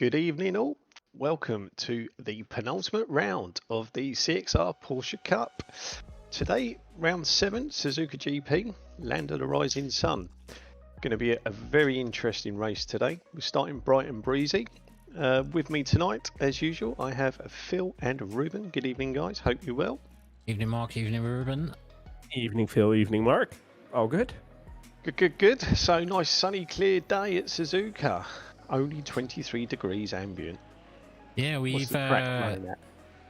Good evening, all. Welcome to the penultimate round of the CXR Porsche Cup. Today, round 7, Suzuka GP, Land of the Rising Sun. Going to be a very interesting race today. We're starting bright and breezy. With me tonight, as usual, I have Phil and Ruben. Good evening, guys. Hope you're well. Evening, Mark. Evening, Ruben. Evening, Phil. Evening, Mark. All good? Good. So, nice sunny, clear day at Suzuka. Only 23 degrees ambient. Yeah, we've 38.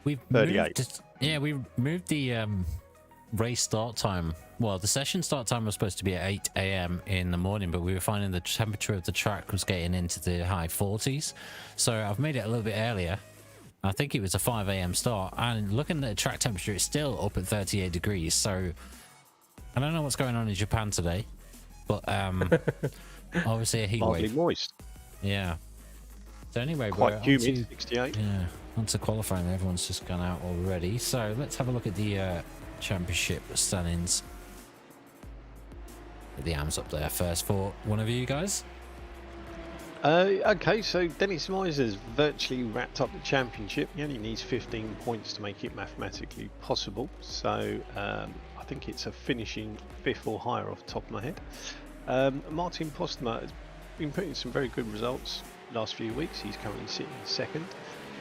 we moved the race start time. Well, the session start time was supposed to be at 8 a.m. in the morning, but we were finding the temperature of the track was getting into the high 40s. So I've made it a little bit earlier. I think it was a 5 a.m. start, and looking at the track temperature, it's still up at 38 degrees. So I don't know what's going on in Japan today, but obviously a heat wave. Moist. Yeah. So anyway, quite we're humid, 68. Yeah, onto qualifying. Everyone's just gone out already. So let's have a look at the championship standings. Get the AMs up there first for one of you guys. Okay, so Dennis Miser's virtually wrapped up the championship. He only needs 15 points to make it mathematically possible. So I think it's a finishing 5th or higher off the top of my head. Martin Postma has been putting some very good results last few weeks. He's currently sitting second,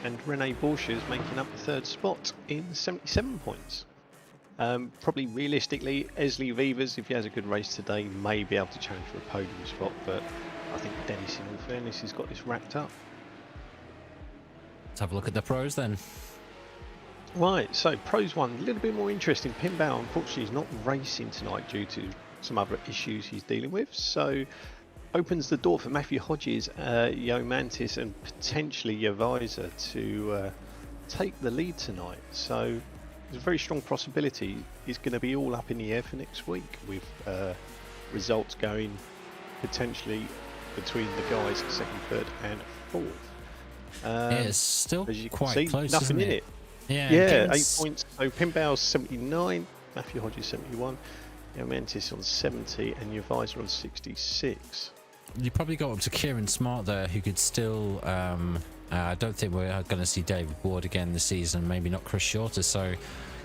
and Rene Porsche is making up the 3rd spot in 77 points. Probably realistically, Esley Vivas, if he has a good race today, may be able to challenge for a podium spot, but I think Dennis, in all fairness, has got this wrapped up. Let's have a look at the pros then. Right, so pros 1, a little bit more interesting. Pinbao, unfortunately, is not racing tonight due to some other issues he's dealing with, so opens the door for Matthew Hodges, Yo Mantis, and potentially Yovisa to take the lead tonight. So there's a very strong possibility he's going to be all up in the air for next week, with results going potentially between the guys 2nd, 3rd, and 4th. Yeah, it's still as you can quite see, close, nothing isn't in it? Yeah, 8 points. So Pinbao's 79, Matthew Hodges 71, Yo Mantis on 70, and Yovisa on 66. You probably got up to Kieran Smart there, who could still. I don't think we're going to see David Ward again this season. Maybe not Chris Shorter. So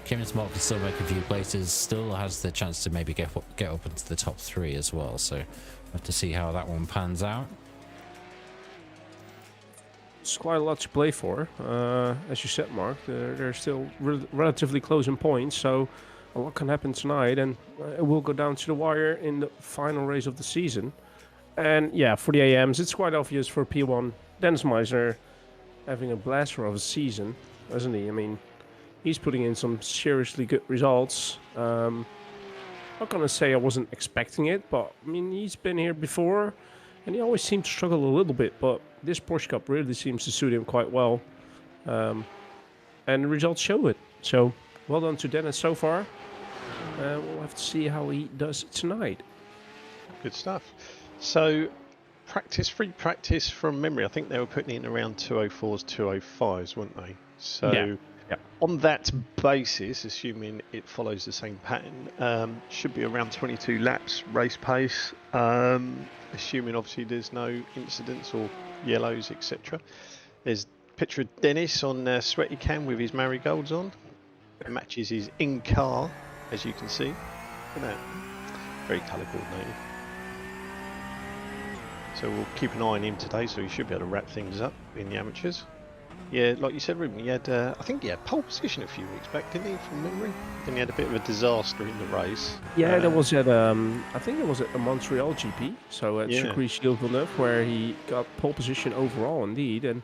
Kieran Smart could still make a few places. Still has the chance to maybe get up into the top 3 as well. So we'll have to see how that one pans out. It's quite a lot to play for. As you said, Mark, they're still relatively close in points, so a lot can happen tonight, and it will go down to the wire in the final race of the season. And yeah, for the AMs, it's quite obvious for P1. Dennis Meisner having a blaster of a season, isn't he? I mean, he's putting in some seriously good results. Not gonna say I wasn't expecting it, but I mean, he's been here before, and he always seemed to struggle a little bit. But this Porsche Cup really seems to suit him quite well, and the results show it. So well done to Dennis so far. We'll have to see how he does tonight. Good stuff. So free practice from memory. I think they were putting in around 204s, 205s, weren't they? So yeah. On that basis, assuming it follows the same pattern, should be around 22 laps race pace, assuming obviously there's no incidents or yellows, etc. There's a picture of Dennis on sweaty cam with his marigolds on. It matches his in-car, as you can see. Look at that. Very colour coordinated. So we'll keep an eye on him today, so he should be able to wrap things up in the amateurs. Yeah, like you said, Ruben, he had, I think he had pole position a few weeks back, didn't he, from memory? Then he had a bit of a disaster in the race. Yeah, that was at, I think it was at the Montreal GP, so at Circuit Gilles Villeneuve, where he got pole position overall, indeed. And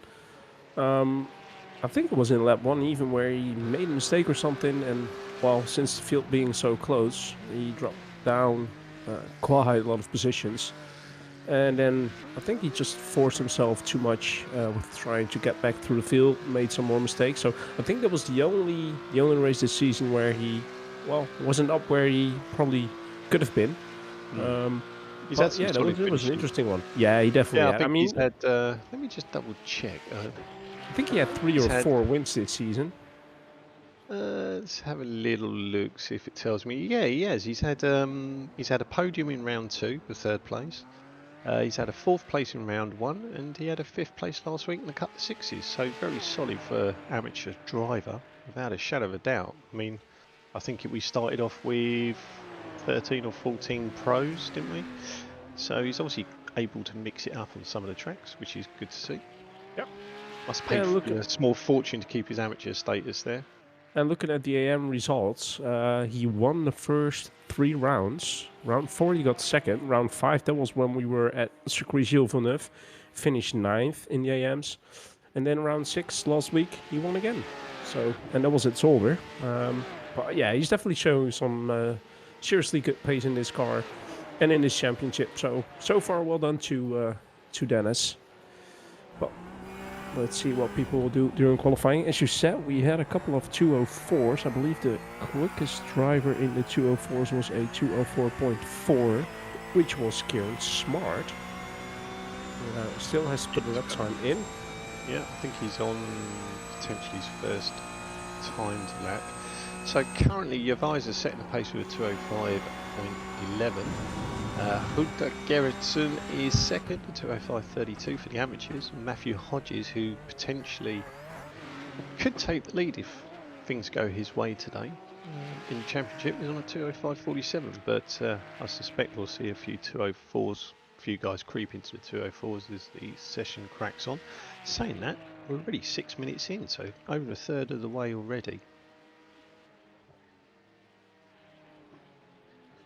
I think it was in lap 1 even, where he made a mistake or something, and, well, since the field being so close, he dropped down quite a lot of positions. And then I think he just forced himself too much with trying to get back through the field, made some more mistakes. So I think that was the only race this season where he, well, wasn't up where he probably could have been. He's had some that was an interesting one. Yeah, he definitely had. I mean, he's had, let me just double check. I think he had 3 or 4 wins this season. Let's have a little look, see if it tells me. Yeah, he has. He's had a podium in round 2, the 3rd place. He's had a 4th place in round 1 and he had a 5th place last week in a couple of 6s, so very solid for amateur driver without a shadow of a doubt. I mean, I think we started off with 13 or 14 pros, didn't we? So he's obviously able to mix it up on some of the tracks, which is good to see. Yep. Must pay a small fortune to keep his amateur status there. And looking at the AM results, he won the first 3 rounds. Round 4 he got 2nd. Round 5, that was when we were at Circuit Gilles Villeneuve, finished 9th in the AMs. And then round 6 last week he won again. So, and that was at Zolder. But yeah, he's definitely showing some seriously good pace in this car and in this championship. So far, well done to Dennis. But let's see what people will do during qualifying. As you said, we had a couple of 204s. I believe the quickest driver in the 204s was a 204.4, which was Kieran Smart. Still has to put the lap time in. Yeah, I think he's on potentially his first timed lap. So currently Gervais is setting the pace with a 205.11. Hulda Gerritsen is 2nd, 205.32 for the amateurs. And Matthew Hodges, who potentially could take the lead if things go his way today in the championship, is on a 205.47. But I suspect we'll see a few 204s, a few guys creep into the 204s as the session cracks on. Saying that, we're already 6 minutes in, so over a third of the way already.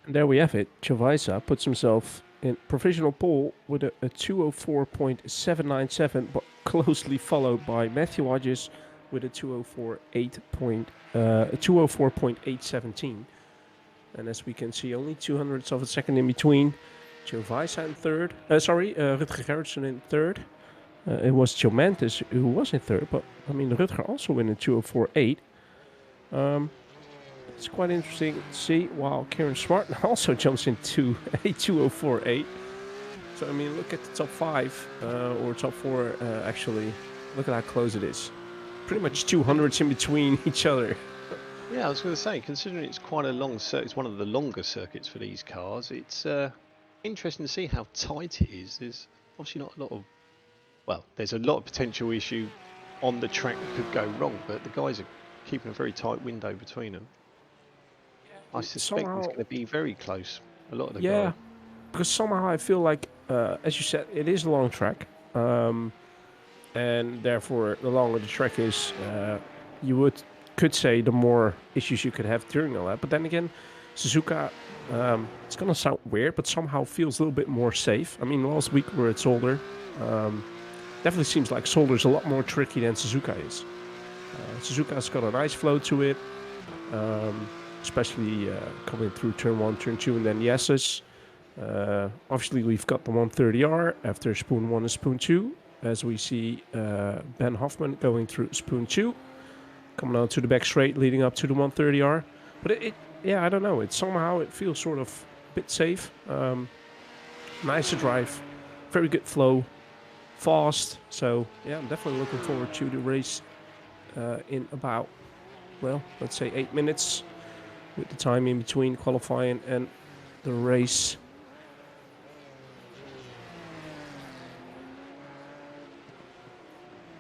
And there we have it. Gervais puts himself in provisional pole with a 204.797, closely followed by Matthew Hodges with a 204.817. And as we can see, only 200ths of a second in between. Gervais in third. Rutger Gerritsen in third. It was Gilles who was in third, but I mean Rutger also in a 204.8. It's quite interesting to see, while Kieran Smart also jumps into a 204.8. So, I mean, look at the top 5, or top 4, actually. Look at how close it is. Pretty much 200s in between each other. Yeah, I was going to say, considering it's quite a long circuit, it's one of the longer circuits for these cars, it's interesting to see how tight it is. There's obviously not a lot of, well, there's a lot of potential issue on the track that could go wrong, but the guys are keeping a very tight window between them. I suspect it's going to be very close. A lot of the guys. Because somehow I feel like, as you said, it is a long track, and therefore the longer the track is, you could say the more issues you could have during the lap. But then again, Suzuka, it's going to sound weird, but somehow feels a little bit more safe. I mean, last week we were at Zolder. Definitely seems like Zolder is a lot more tricky than Suzuka is. Suzuka's got a nice flow to it. Especially coming through turn 1, turn 2, and then the S's. Obviously, we've got the 130R after spoon 1 and spoon 2, as we see Ben Hoffman going through spoon 2, coming on to the back straight, leading up to the 130R. But I don't know. It feels sort of a bit safe. Nice to drive, very good flow, fast. So yeah, I'm definitely looking forward to the race in about, well, let's say 8 minutes. With the time in between qualifying and the race.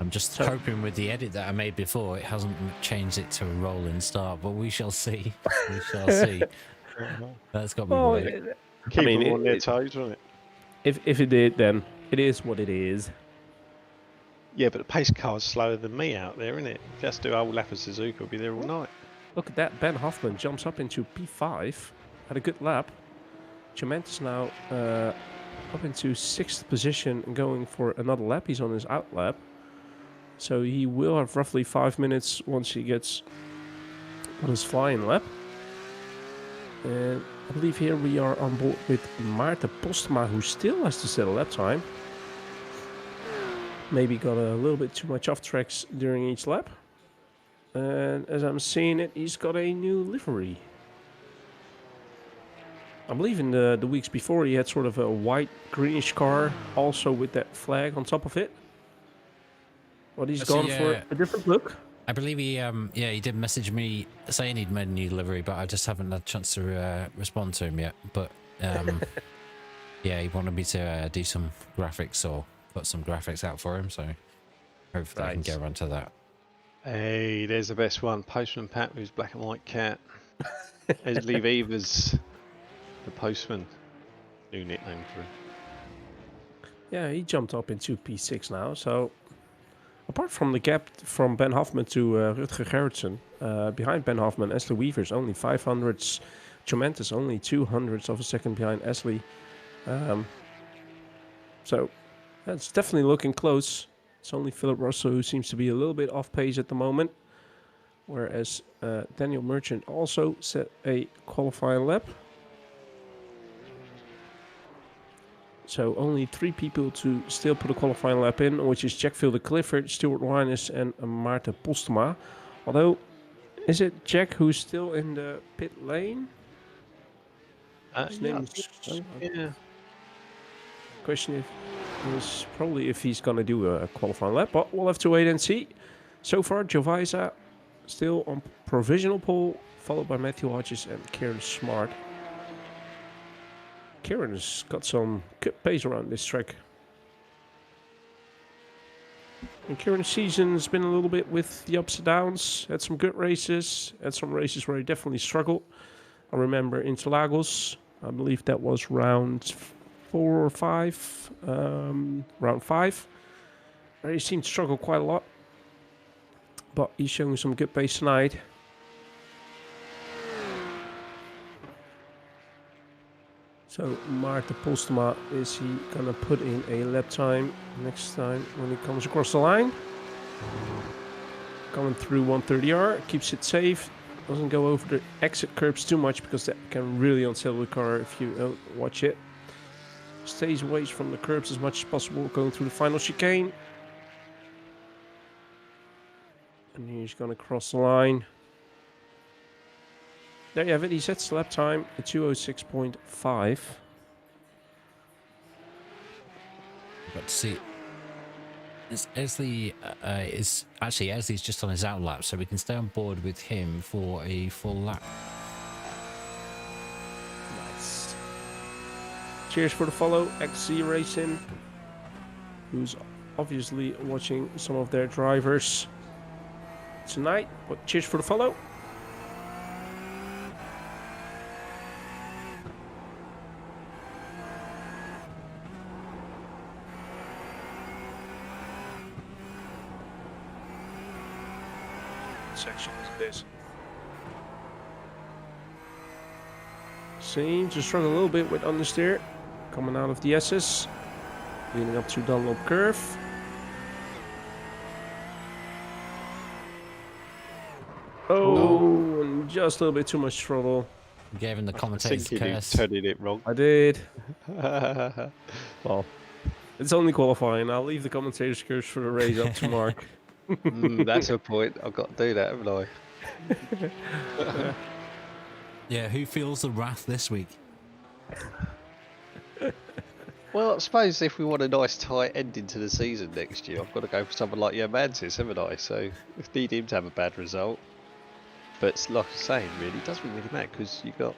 I'm just hoping with the edit that I made before, it hasn't changed it to a rolling start, but we shall see. We shall see. That's got me worried. Keep them on their toes, won't it? If it did, then it is what it is. Yeah, but the pace car's slower than me out there, isn't it? Just do a whole lap of Suzuka, will be there all night. Look at that. Ben Hoffman jumps up into P5. Had a good lap. Gilles is now up into 6th position and going for another lap. He's on his out lap. So he will have roughly 5 minutes once he gets on his flying lap. And I believe here we are on board with Maarten Postma, who still has to set a lap time. Maybe got a little bit too much off tracks during each lap. And as I'm seeing it, he's got a new livery. I believe in the weeks before he had sort of a white greenish car, also with that flag on top of it. But he's gone for a different look. I believe he did message me saying he'd made a new livery, but I just haven't had a chance to respond to him yet. But Yeah, he wanted me to do some graphics or put some graphics out for him, so hopefully I can get around to that. Hey, there's the best one. Postman Pat with his black and white cat. Esley Weaver's the postman. New nickname for him. Yeah, he jumped up into P6 now. So apart from the gap from Ben Hoffman to Rutger Gerritsen, behind Ben Hoffman, Esley Weaver's only 500s. Tremendous, only 200s of a second behind Esley. So that's definitely looking close. It's only Philip Russell who seems to be a little bit off pace at the moment. Whereas Daniel Merchant also set a qualifying lap. So only 3 people to still put a qualifying lap in, which is Jack Vilde-Clifford, Stuart Wyness and Maarten Postema. Although, is it Jack who's still in the pit lane? His name is... Yeah. Question is probably if he's going to do a qualifying lap, but we'll have to wait and see. So far, Jovisa still on provisional pole, followed by Matthew Hodges and Kieran Smart. Kieran has got some good pace around this track. And Kieran's season's been a little bit with the ups and downs. Had some good races, had some races where he definitely struggled. I remember Interlagos, I believe that was round 4 or 5, round 5, where he seemed to struggle quite a lot. But he's showing some good pace tonight. So Maarten Postema, is he gonna put in a lap time next time when he comes across the line? Coming through 130R, keeps it safe, doesn't go over the exit curbs too much because that can really unsettle the car if you don't watch it. Stays away from the curbs as much as possible, going through the final chicane. And he's gonna cross the line. There you have it, he sets the lap time at 2:06.5. But see, Esley Esley's just on his out lap, so we can stay on board with him for a full lap. Nice. Cheers for the follow, XC Racing, who's obviously watching some of their drivers tonight. But cheers for the follow. Section is this. Seems to struggle a little bit with understeer. Coming out of the S's. Leading up to Dunlop curve. Oh, and just a little bit too much throttle. We gave him the commentator's curse. You turned it wrong. I did. Well, it's only qualifying. I'll leave the commentator's curse for the race up to Mark. That's a point. I've got to do that, haven't I? Yeah, who feels the wrath this week? Well, I suppose if we want a nice tight ending to the season next year, I've got to go for someone like Mantis, haven't I? So if need him to have a bad result. But like I say, really, it doesn't really matter because you've got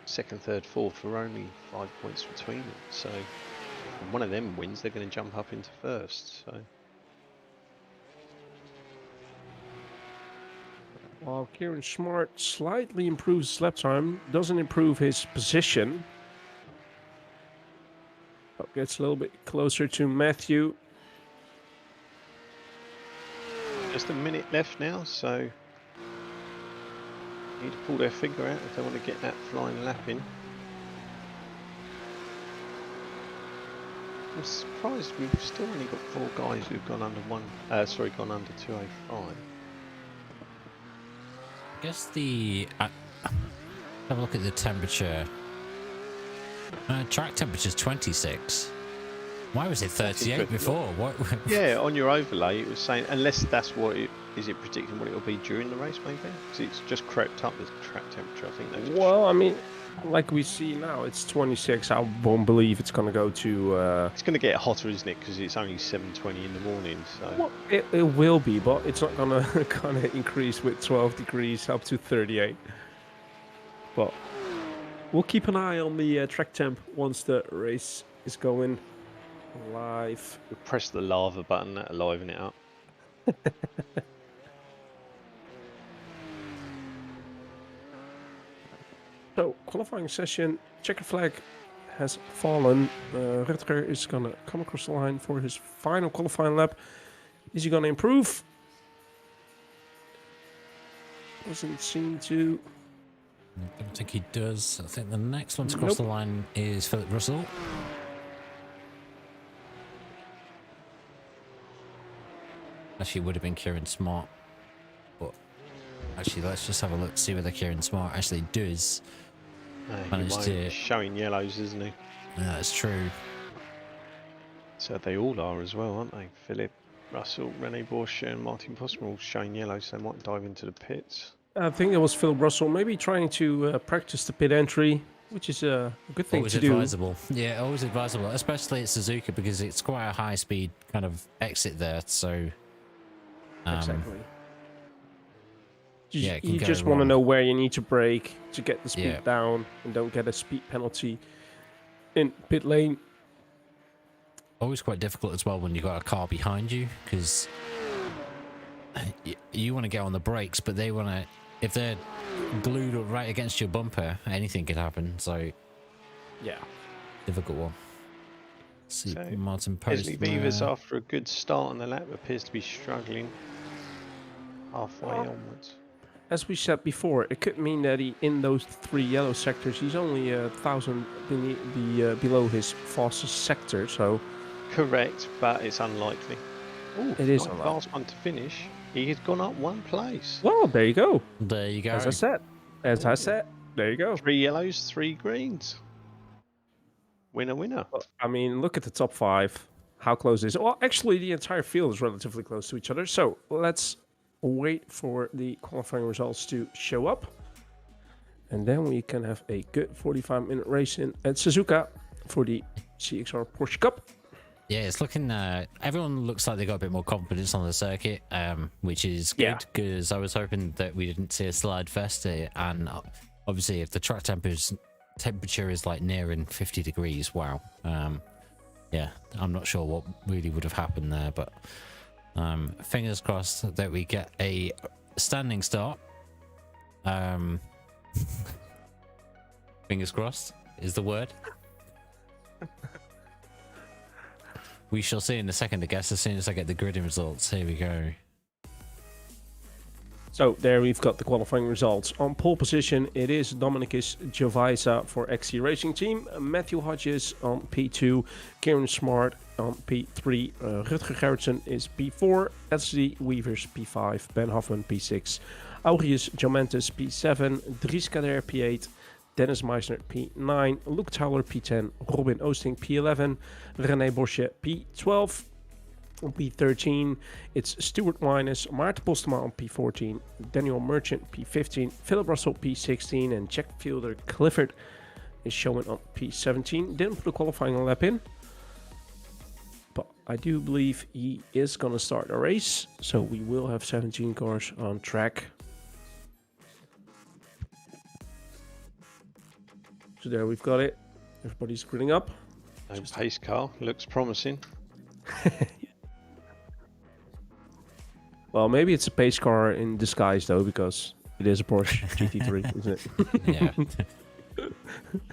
second, third, fourth are only 5 points between them. So if one of them wins, they're going to jump up into first. So. While Kieran Smart slightly improves his lap time, doesn't improve his position. But gets a little bit closer to Matthew. Just a minute left now, so need to pull their finger out if they want to get that flying lap in. I'm surprised we've still only got 4 guys who've gone under gone under 205. I guess have a look at the temperature. Track temperature's 26. Why was it 38 before? What? Yeah, on your overlay it was saying, unless that's what it is, it predicting what it will be during the race, maybe? Because it's just crept up the track temperature, I think. Well, I mean, like we see now, it's 26. I won't believe it's going to go to... It's going to get hotter, isn't it? Because it's only 7:20 in the morning. So. Well, it will be, but it's not going to kind of increase with 12 degrees up to 38. But We'll keep an eye on the track temp once the race is going live. We press the lava button, that'll liven it up. So, qualifying session, checker flag has fallen. Rutger is going to come across the line for his final qualifying lap. Is he going to improve? Doesn't seem to. I don't think he does. I think the next one to cross the line is Philip Russell. Actually, it would have been Kieran Smart. But actually, let's just have a look to see whether Kieran Smart actually does manage to. Showing yellows, isn't he? Yeah, that's true. So they all are as well, aren't they? Philip Russell, Rene Porsche, and Martin Postma all showing yellows, so they might dive into the pits. I think it was Phil Russell, maybe trying to practice the pit entry, which is a good thing Always to do. advisable. Yeah, always advisable, especially at Suzuka because it's quite a high-speed kind of exit there. So Exactly. Yeah, it can You go just want to wrong. know where you need to brake to get the speed Yeah. down and don't get a speed penalty in pit lane. Always quite difficult as well when you've got a car behind you because you want to get on the brakes, but they want to. If they're glued right against your bumper, anything could happen. So Yeah. difficult one. See, So, Martin Post. Leslie Beavers, after a good start on the lap, appears to be struggling halfway onwards. As we said before, it could mean that in those 3 yellow sectors, he's only 1,000 below his fastest sector. So Correct, but it's unlikely. Ooh, It is not the unlikely. last one to finish. He has gone up one place. well, there you go. There you go. As I said, there you go. 3 yellows, 3 greens. Winner, winner. I mean, look at the top 5. How close is it? Well, actually, the entire field is relatively close to each other. So let's wait for the qualifying results to show up. And then we can have a good 45-minute race at Suzuka for the CXR Porsche Cup. Yeah, it's looking. Everyone looks like they got a bit more confidence on the circuit, which is Yeah. good because I was hoping that we didn't see a slide fest here. And obviously, if the track temperature is like nearing 50 degrees, wow. Yeah, I'm not sure what really would have happened there, but fingers crossed that we get a standing start. Fingers crossed is the word. We shall see in a second, I guess, as soon as I get the gridding results. Here we go. So there we've got the qualifying results. On pole position, it is Dominicus Jovaisa for XC Racing Team, Matthew Hodges on P2, Kieran Smart on P3, Rutger Gerritsen is P4, SD Weavers P5, Ben Hoffman P6, Aurius Jomentus P7, Dries Kader P8, Dennis Meisner P9, Luke Towler P10, Robin Oosting P11, René Borsche P12. On P13, it's Stuart Minus, Maarten Postema on P14, Daniel Merchant P15, Philip Russell P16, and Jack Fielder Clifford is showing on P17. Didn't put a qualifying lap in, but I do believe he is going to start a race, so we will have 17 cars on track. So there we've got it. Everybody's grilling up. No pace car, looks promising. Well, maybe it's a pace car in disguise though, because it is a Porsche GT3, isn't it?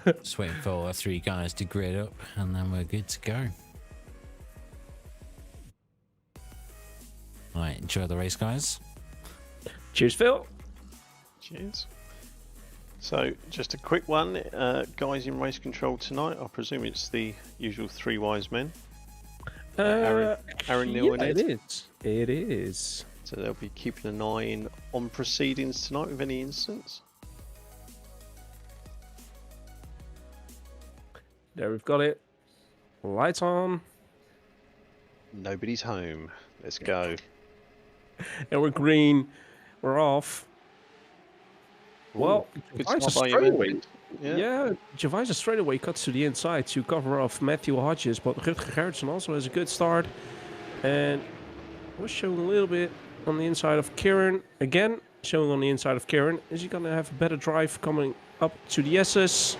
Yeah. Just waiting for our 3 guys to grid up, and then we're good to go. All right, enjoy the race, guys. Cheers, Phil. Cheers. So, just a quick one. Guys in race control tonight, I presume it's the usual 3 wise men. Aaron Neal and Ed. It is. It is. So they'll be keeping an eye in on proceedings tonight with any incidents. There we've got it. Lights on. Nobody's home. Let's go. And we're green. We're off. Well, good Jovaisa start by you, straightaway. Ed. Yeah, Jovaisa straightaway cuts to the inside to cover off Matthew Hodges, but Rutger Gerritsen also has a good start. And was showing a little bit on the inside of Kieran. Again, showing on the inside of Kieran. Is he going to have a better drive coming up to the SS?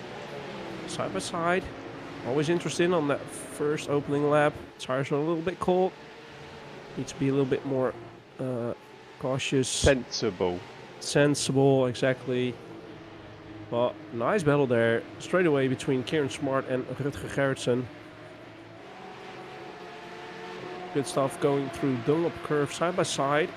side by side. Always interesting on that first opening lap. Tires are a little bit cold. Need to be a little bit more cautious. Sensible, exactly. But nice battle there. Straight away between Kieran Smart and Rutger Gerritsen. Good stuff going through Dunlop curve side by side.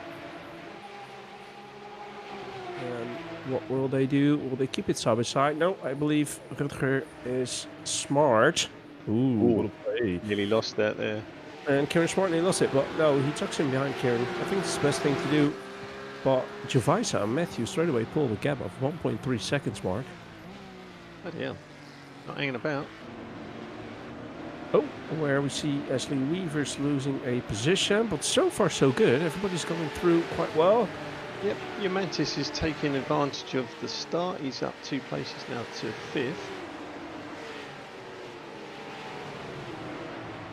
And what will they do? Will they keep it side by side? No, I believe Rutger is smart. Ooh, what a play. Nearly lost that there. And Kieran Smart nearly lost it, but no, he tucks in behind Kieran. I think it's the best thing to do. But Javisa and Matthew straight away pull the gap of 1.3 seconds mark. Bloody hell. Not hanging about. Oh, where we see Ashley Weaver's losing a position, but so far so good. Everybody's going through quite well. Yep, Mantis is taking advantage of the start. He's up 2 places now to 5th.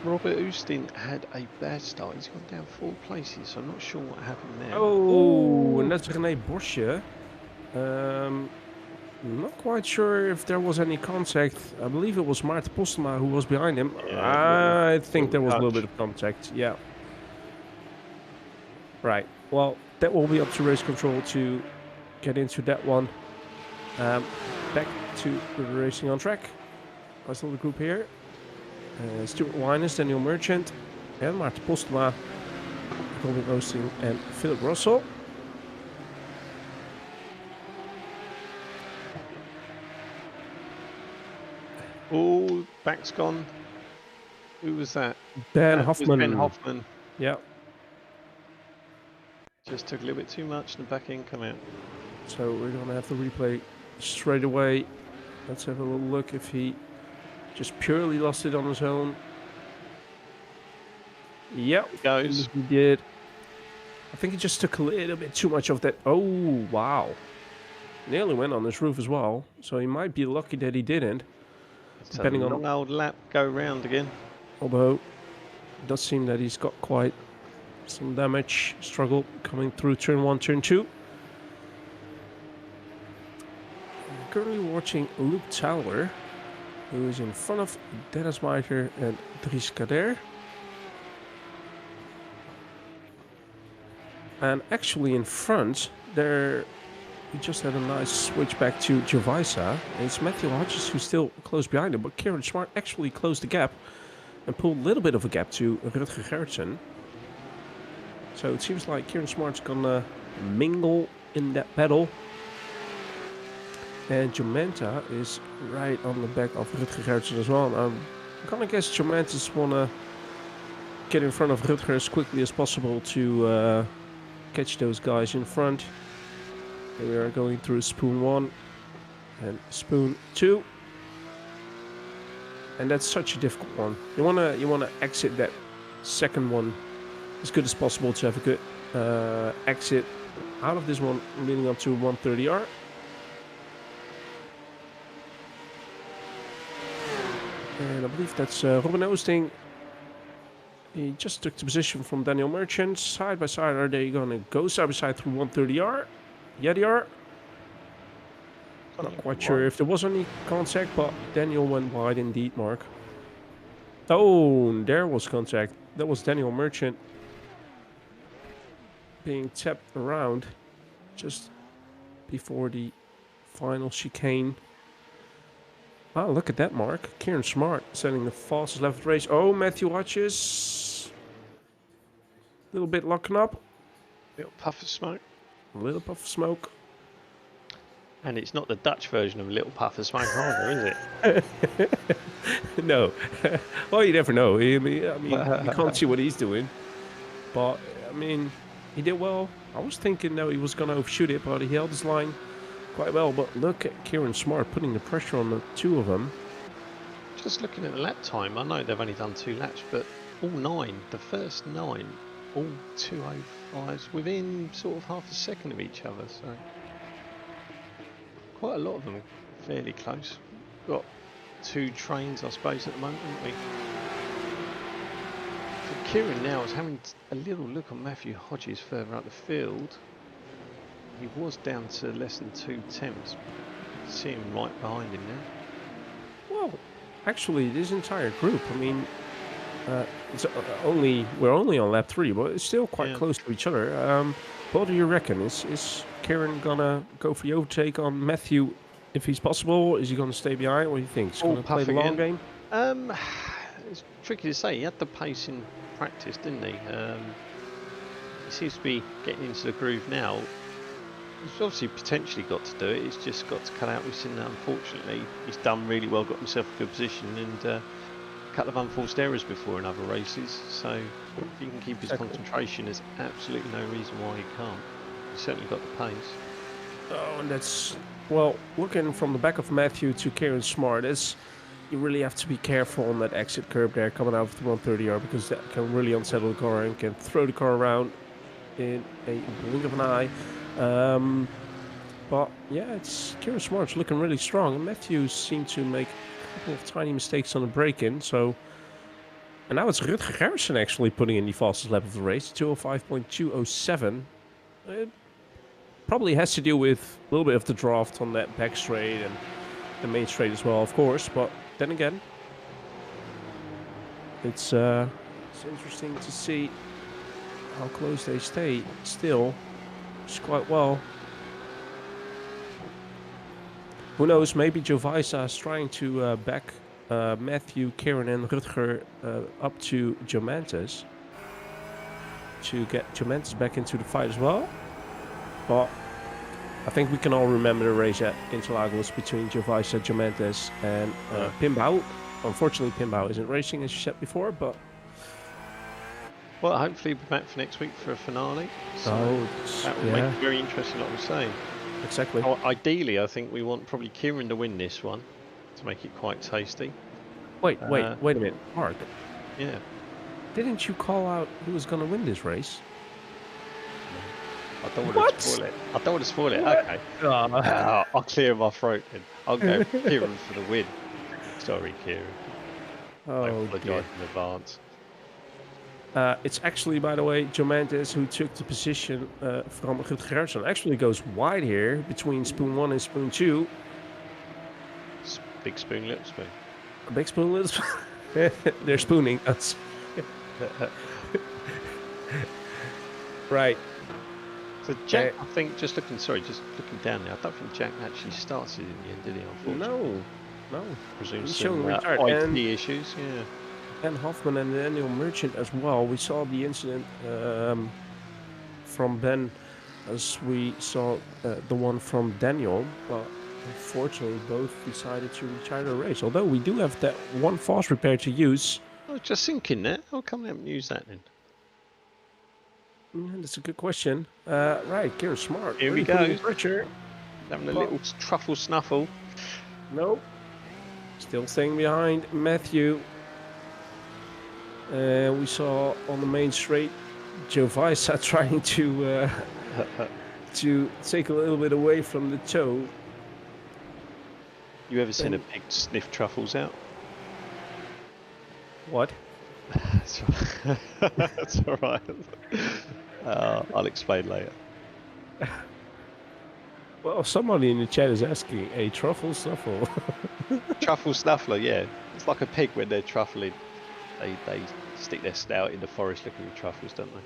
Robert Oostin had a bad start. He's gone down 4 places, so I'm not sure what happened there. Oh, and that's René Borsche. Not quite sure if there was any contact. I believe it was Maarten Postema who was behind him. Yeah, I think there was a little bit of contact, yeah. Right, well, that will be up to race control to get into that one. Back to the racing on track. Nice little group here. Stuart Winers, Daniel Merchant, and Maarten Postema, Colin Oosting, and Philip Russell. Oh, back's gone. Who was that? Ben Hoffman. Ben Hoffman. Yeah. Just took a little bit too much and the back end come out. So we're going to have to replay straight away. Let's have a little look if he just purely lost it on his own. Yep. He goes. He did. I think he just took a little bit too much of that. Oh, wow. Nearly went on his roof as well. So he might be lucky that he didn't. It's depending on a long old lap go round again. Although it does seem that he's got quite some damage, struggle coming through turn 1, turn 2. I'm currently watching Luke Towler, who is in front of Dennis Meiter and Dries Kader. And actually in front, there we just had a nice switch back to Javisa. It's Matthew Hodges who's still close behind him, but Kieran Smart actually closed the gap and pulled a little bit of a gap to Rutger Gerritsen. So it seems like Kieran Smart's gonna mingle in that battle. And Jomanta is right on the back of Rutger Gerritsen as well. I'm gonna guess Jomanta's wanna get in front of Rutger as quickly as possible to catch those guys in front. We are going through spoon 1 and spoon 2, and that's such a difficult one. You wanna exit that second one as good as possible to have a good exit out of this one leading up to 130R. And I believe that's Robin Oosting. He just took the position from Daniel Merchant. Side by side, are they gonna go side by side through 130R? Yeah, they are. Not quite sure if there was any contact, but Daniel went wide indeed, Mark. Oh, there was contact. That was Daniel Merchant being tapped around just before the final chicane. Oh, look at that, Mark. Kieran Smart setting the fastest left race. Oh, Matthew Hodges. A little bit locking up. Little puff of smoke. A little puff of smoke. And it's not the Dutch version of a little puff of smoke either, is it? No. Well, you never know. I mean, you can't see what he's doing. But, I mean, he did well. I was thinking, no, he was going to overshoot it, but he held his line quite well. But look at Kieran Smart putting the pressure on the two of them. Just looking at the lap time, I know they've only done 2 laps, but all 9, the first 9, all 2:05s within sort of half a second of each other. So quite a lot of them are fairly close. Got 2 trains, I suppose, at the moment, haven't we? So Kieran now is having a little look on Matthew Hodges further up the field. He was down to less than 2 tenths. See him right behind him now. Well, actually, this entire group. I mean, it's we're only on lap 3, but it's still quite Yeah. close to each other. What do you reckon? Is Kieran gonna go for the overtake on Matthew if he's possible? Is he gonna stay behind? What do you think? He's All gonna play the puffing long in. game? It's tricky to say. He had the pace in practice, didn't he? He seems to be getting into the groove now. He's obviously potentially got to do it. He's just got to cut out with sin. Unfortunately, he's done really well, got himself a good position, and a couple of unforced errors before in other races. So if he can keep his concentration, there's absolutely no reason why he can't. He's certainly got the pace. Oh, and that's well, looking from the back of Matthew to Kieran Smart, you really have to be careful on that exit curb there coming out of the 130R, because that can really unsettle the car and can throw the car around in a blink of an eye. But yeah, it's Kieran Smart's looking really strong, and Matthews seemed to make a couple of tiny mistakes on the break-in. So, and now it's Rutger Garrison actually putting in the fastest lap of the race, 205.207. It probably has to do with a little bit of the draft on that back straight and the main straight as well, of course. But then again, it's interesting to see how close they stay still. It's quite well. Who knows, maybe Jovisa is trying to back Matthew, Kieran and Rutger up to Jomantes to get Jomantes back into the fight as well. But I think we can all remember the race at Interlagos between Jovisa, Jomantes and Pimbau. Unfortunately, Pimbau isn't racing, as you said before, but... Well, hopefully we'll be back for next week for a finale. So that will make it very interesting, like we say. Exactly. Ideally, I think we want probably Kieran to win this one to make it quite tasty. Wait a minute, Mark. Yeah. Didn't you call out who was going to win this race? I don't want to spoil it. I don't want to spoil it. Okay. I'll clear my throat then. I'll go Kieran for the win. Sorry, Kieran. I apologise in advance. It's actually, by the way, Jomantes who took the position from Rutger Garrison. Actually goes wide here between spoon 1 and spoon 2. Big spoon, little spoon. A big spoon, little spoon. They're spooning us. Right. So Jack, I think, just looking down there, I don't think Jack actually started in the end, did he, unfortunately? No. Presume He's some showing IT issues, yeah. And Hoffman and Daniel Merchant as well. We saw the incident from Ben as we saw the one from Daniel, but unfortunately both decided to retire the race. Although we do have that one fast repair to use. I was just thinking that. How come they haven't used that then? That's a good question. Right, Kieran Smart. Here we go. Pressure. Having a little truffle snuffle. Nope. Still staying behind Matthew. We saw on the main straight Jovisa trying to take a little bit away from the toe. You ever seen a pig sniff truffles out? What? That's all right. I'll explain later. Well, somebody in the chat is asking a truffle snuffle. Truffle snuffler, yeah. It's like a pig when they're truffling. They stick their snout in the forest looking for truffles, don't they?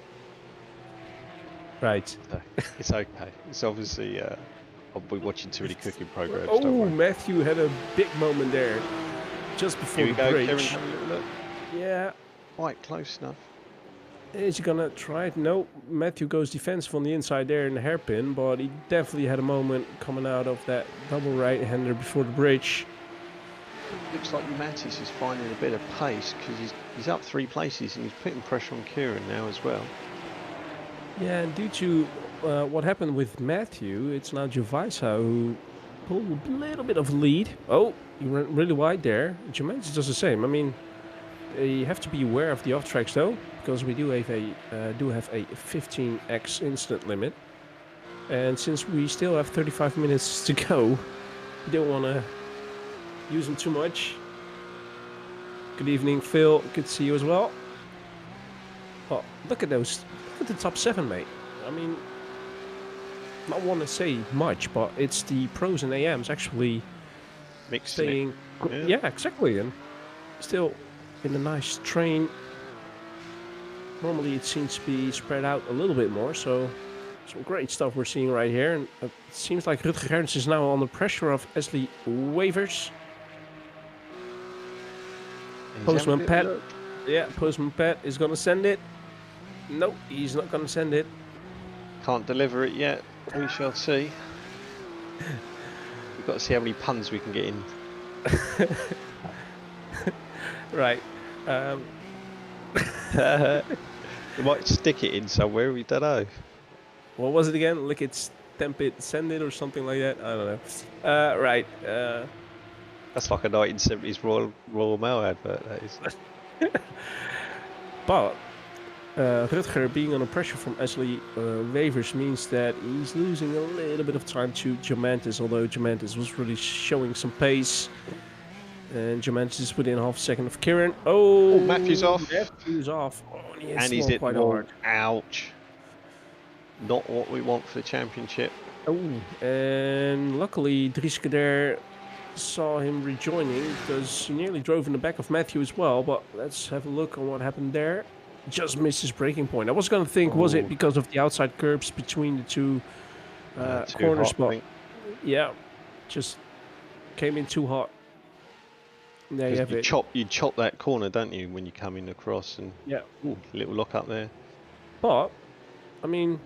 Right. So it's okay. It's obviously I'll be watching too many cooking programs. Oh, Matthew had a big moment there, just before the bridge. Kieran, have a little look. Yeah. Quite close enough. Is he gonna try it? No. Matthew goes defensive on the inside there in the hairpin, but he definitely had a moment coming out of that double right-hander before the bridge. Looks like Mattis is finding a bit of pace because he's up 3 places and he's putting pressure on Kieran now as well. Yeah, and due to what happened with Matthew, it's now Jovisa who pulled a little bit of lead. Oh, he went really wide there. Jomantes does the same. I mean, you have to be aware of the off tracks though, because we do have a 15x instant limit, and since we still have 35 minutes to go, we don't want to use them too much. Good evening, Phil. Good to see you as well. Oh, look at those. Look at the top 7, mate. I mean, I don't want to say much, but it's the pros and AMs actually Mixing staying. it. Yeah, exactly, and still in a nice train. Normally it seems to be spread out a little bit more, so some great stuff we're seeing right here. And it seems like Rutger Gerrits is now under pressure of Ashley Wavers. Postman Pat. Yeah, Postman Pat is going to send it. Nope, he's not going to send it. Can't deliver it yet. We shall see. We've got to see how many puns we can get in. Right. We might stick it in somewhere, we don't know. What was it again? Lick it, stamp it, send it, or something like that? I don't know. Right. That's like a 1970s Royal Mail advert, that is. But Rutger being under pressure from Ashley Wavers means that he's losing a little bit of time to Germantis, although Germantis was really showing some pace. And Germantis is within half a second of Kieran. Oh, Matthews off. Matthews off. Oh, And he's hit quite the wall. hard. Ouch. Not what we want for the championship. Oh, and luckily Drieske there saw him rejoining because he nearly drove in the back of Matthew as well. But let's have a look on what happened there. Just missed his braking point. I was going to think, was it because of the outside curbs between the two corners? But yeah, just came in too hot. There you have it. You chop that corner, don't you, when you come in across? And yeah, ooh, little lock up there. But I mean,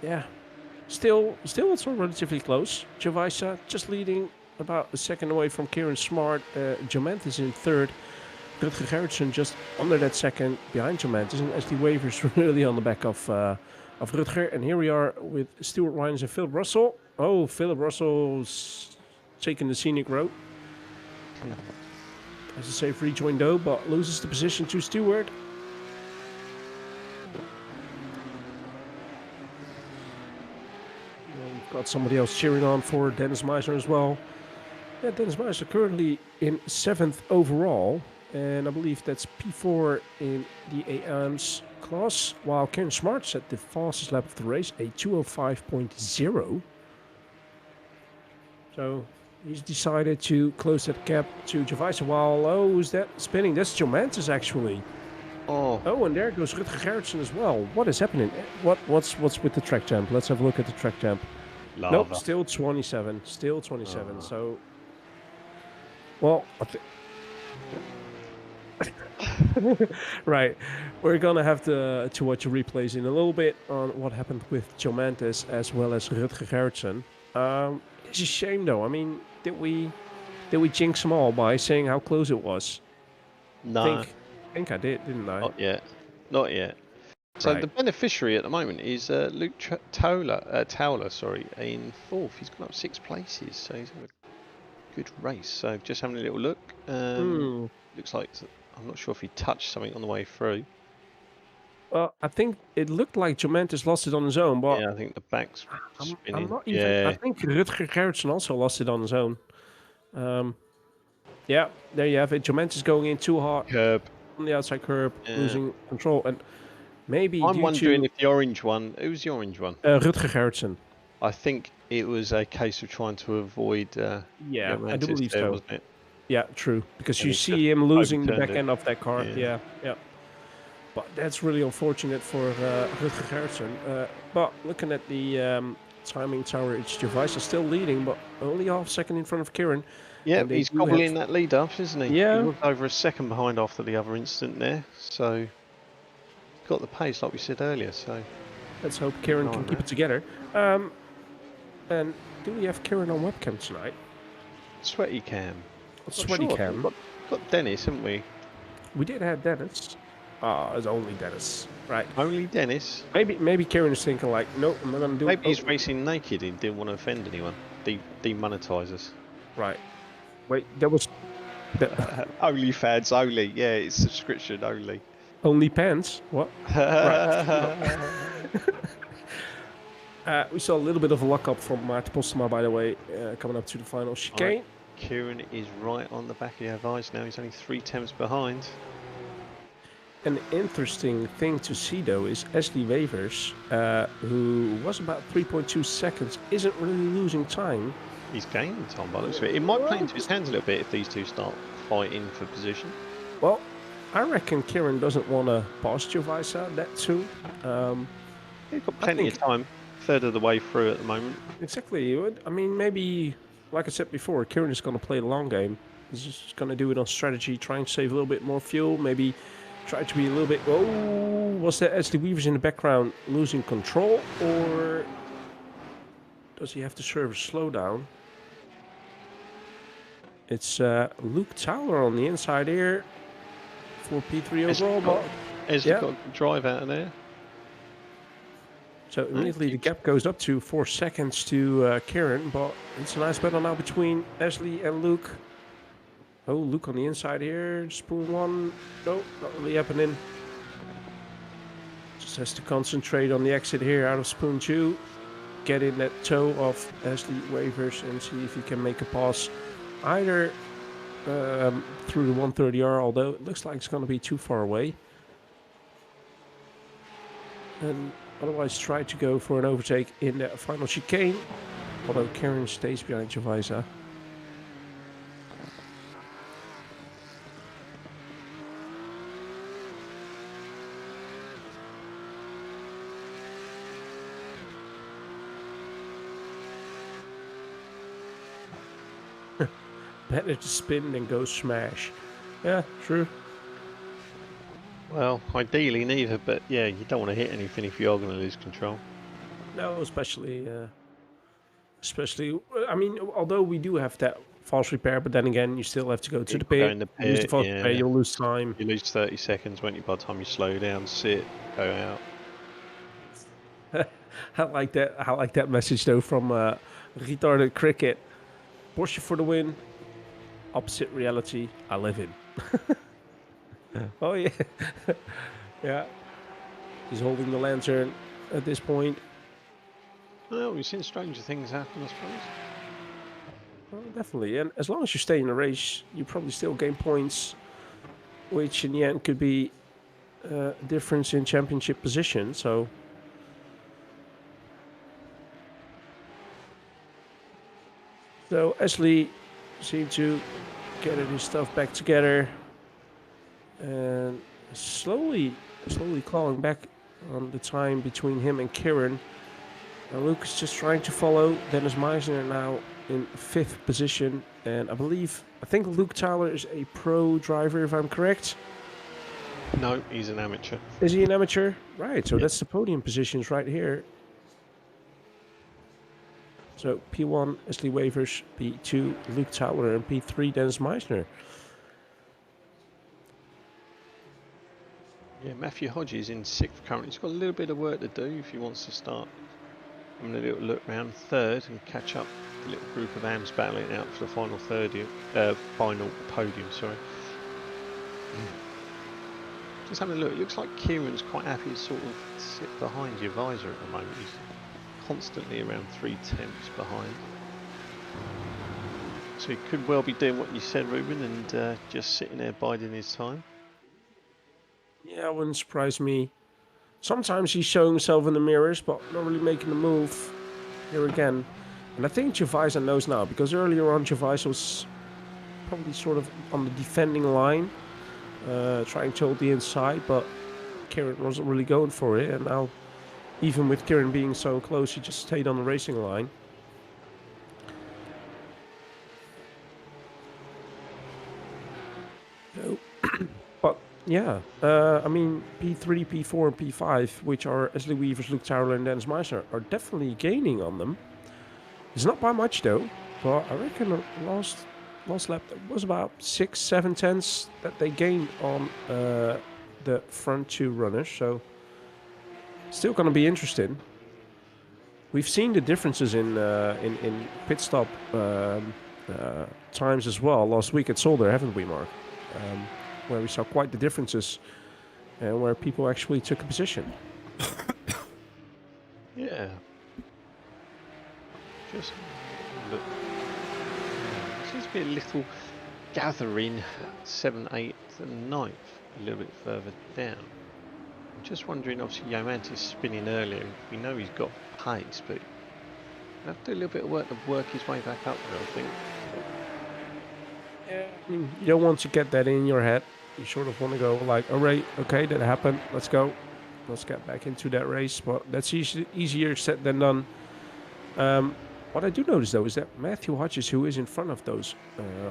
yeah, still it's all relatively close. Javisa just leading about a second away from Kieran Smart. Germantis in third. Rutger Gerritsen just under that second behind Germantis, and Ashley Wavers really on the back of Rutger. And here we are with Stuart Wines and Philip Russell. Oh, Philip Russell's taking the scenic road. Has a safe rejoin though, but loses the position to Stewart. We've got somebody else cheering on for Dennis Meisner as well. Yeah, Dennis Meisner currently in 7th overall, and I believe that's P4 in the AMs class, while Ken Smart set the fastest lap of the race, a 2:05.0. So he's decided to close that gap to Javisa while, oh, who's that spinning? That's Germantis actually. Oh, and there goes Rutger Gerritsen as well. What is happening? What's with the track champ? Let's have a look at the track champ. Lava. Nope, still 27. Still 27. So, well, right. We're gonna have to watch a replays in a little bit on what happened with Germantis as well as Rutger Gerritsen. It's a shame though. I mean, did we jinx them all by saying how close it was? No. I think I did, didn't I? Not yet. So Right. the beneficiary at the moment is Luke Towler, in 4th. He's gone up 6 places, so he's had a good race. So just having a little look. Looks like, I'm not sure if he touched something on the way through. Well, I think it looked like Germantis lost it on his own, but Yeah, I think the back's spinning. I'm not even. I think Rutger Gerritsen also lost it on his own. Yeah, there you have it. Germantis going in too hard Curb. on the outside curb, losing control, and maybe I'm due wondering to if the orange one. Who's the orange one? Rutger Gerritsen. I think it was a case of trying to avoid. Yeah, I do believe there, so. wasn't it? Yeah, true. Because And you he see just him losing the overturned back it. end of that car. Yeah. Yeah. But that's really unfortunate for Rutger Gerritsen. But looking at the timing tower, it's Javisa still leading, but only half a second in front of Kieran. Yeah, And they he's do gobbling that lead up, isn't he? Yeah. He was over a second behind after the other incident there, so got the pace like we said earlier. So Let's hope Kieran can keep it together. And do we have Kieran on webcam tonight? sweaty cam. Sweaty cam. We've got Dennis, haven't we? We did have Dennis. It's only Dennis. Right. Only Dennis. Maybe Kieran is thinking like, nope, I'm not gonna do it. Maybe he's racing naked and didn't want to offend anyone. Demonetize us. Right. Wait, there was Only fans only. Yeah, it's subscription only. only pants. What? We saw a little bit of a lock-up from Maarten Postema, by the way, coming up to the final chicane. Kieran is right on the back of the advice now. He's only 3 tenths behind. An interesting thing to see, though, is Ashley Wavers, who was about 3.2 seconds, isn't really losing time. He's gaining time by the looks of it. It might play into his hands a little bit if these two start fighting for position. Well, I reckon Kieran doesn't want to pass Jovisa that soon. He's got plenty of time. Third of the way through at the moment. Exactly. I mean, maybe, like I said before, Kieran is going to play the long game. He's just going to do it on strategy, try and save a little bit more fuel. Maybe try to be a little bit... Oh, was that Ashley Weavers in the background losing control? Or does he have to serve a slowdown? It's Luke Towler on the inside here for P3 overall. Has he got a drive out of there? So immediately the gap goes up to 4 seconds to Kieran, but it's a nice battle now between Ashley and Luke. Oh, Luke on the inside here, spoon one. No, not really happening. Just has to concentrate on the exit here out of spoon 2. Get in that toe of Ashley Wavers and see if he can make a pass either through the 130R, although it looks like it's going to be too far away. And otherwise try to go for an overtake in the final chicane, although Kieran stays behind Jovisa. Better to spin than go smash. Yeah, true. Well, ideally neither, but yeah, you don't want to hit anything if you are going to lose control. No, especially, I mean, although we do have that false repair, but then again, you still have to go to the pit. Use the false repair, you'll lose time. You lose 30 seconds, won't you, by the time you slow down, sit, go out. I like that message though from Retarded Cricket. Porsche for the win. Opposite reality I live in. Oh yeah. Yeah. He's holding the lantern at this point. Well, we've seen stranger things happen, I suppose. Well, definitely. And as long as you stay in the race, you probably still gain points, which in the end could be a difference in championship position. So Ashley seemed to get his stuff back together and slowly clawing back on the time between him and Kieran. And Luke is just trying to follow. Dennis Meisner now in 5th position, and I think Luke Towler is a pro driver, if I'm correct. No, he's an amateur. Is he an amateur? Right, so that's the podium positions right here. So P1, Ashley Wavers, P2, Luke Towler, and P3, Dennis Meisner. Yeah, Matthew Hodges in 6th currently. He's got a little bit of work to do if he wants to start having a little look around 3rd and catch up the little group of AMs battling out for the final final podium, sorry. Just having a look, it looks like Kieran's quite happy to sort of sit behind your visor at the moment. He's constantly around 3/10 behind. So he could well be doing what you said, Ruben, and just sitting there biding his time. Yeah, it wouldn't surprise me. Sometimes he's showing himself in the mirrors, but not really making the move here again. And I think Jovisa knows now, because earlier on Jovisa was probably sort of on the defending line, trying to hold the inside, but Kieran wasn't really going for it. And now, even with Kieran being so close, he just stayed on the racing line. So, but yeah, I mean, P3, P4, and P5, which are Ashley Weavers, Luke Towler, and Dennis Meisner, are definitely gaining on them. It's not by much though, but I reckon the last lap was about 6-7 tenths that they gained on the front 2 runners. So still going to be interesting. We've seen the differences in pit stop times as well last week at Zolder, haven't we, Mark? Where we saw quite the differences and where people actually took a position. Yeah. Just look. There seems to be a little gathering 7th, 8th, and 9th a little bit further down. I'm just wondering, obviously, Yomantis spinning earlier. We know he's got pace, but Have to do a little bit of work to work his way back up there, I think. Yeah, I mean, you don't want to get that in your head. You sort of want to go like, all right, okay, that happened. Let's go. Let's get back into that race. But that's easier said than done. What I do notice though is that Matthew Hodges, who is in front of those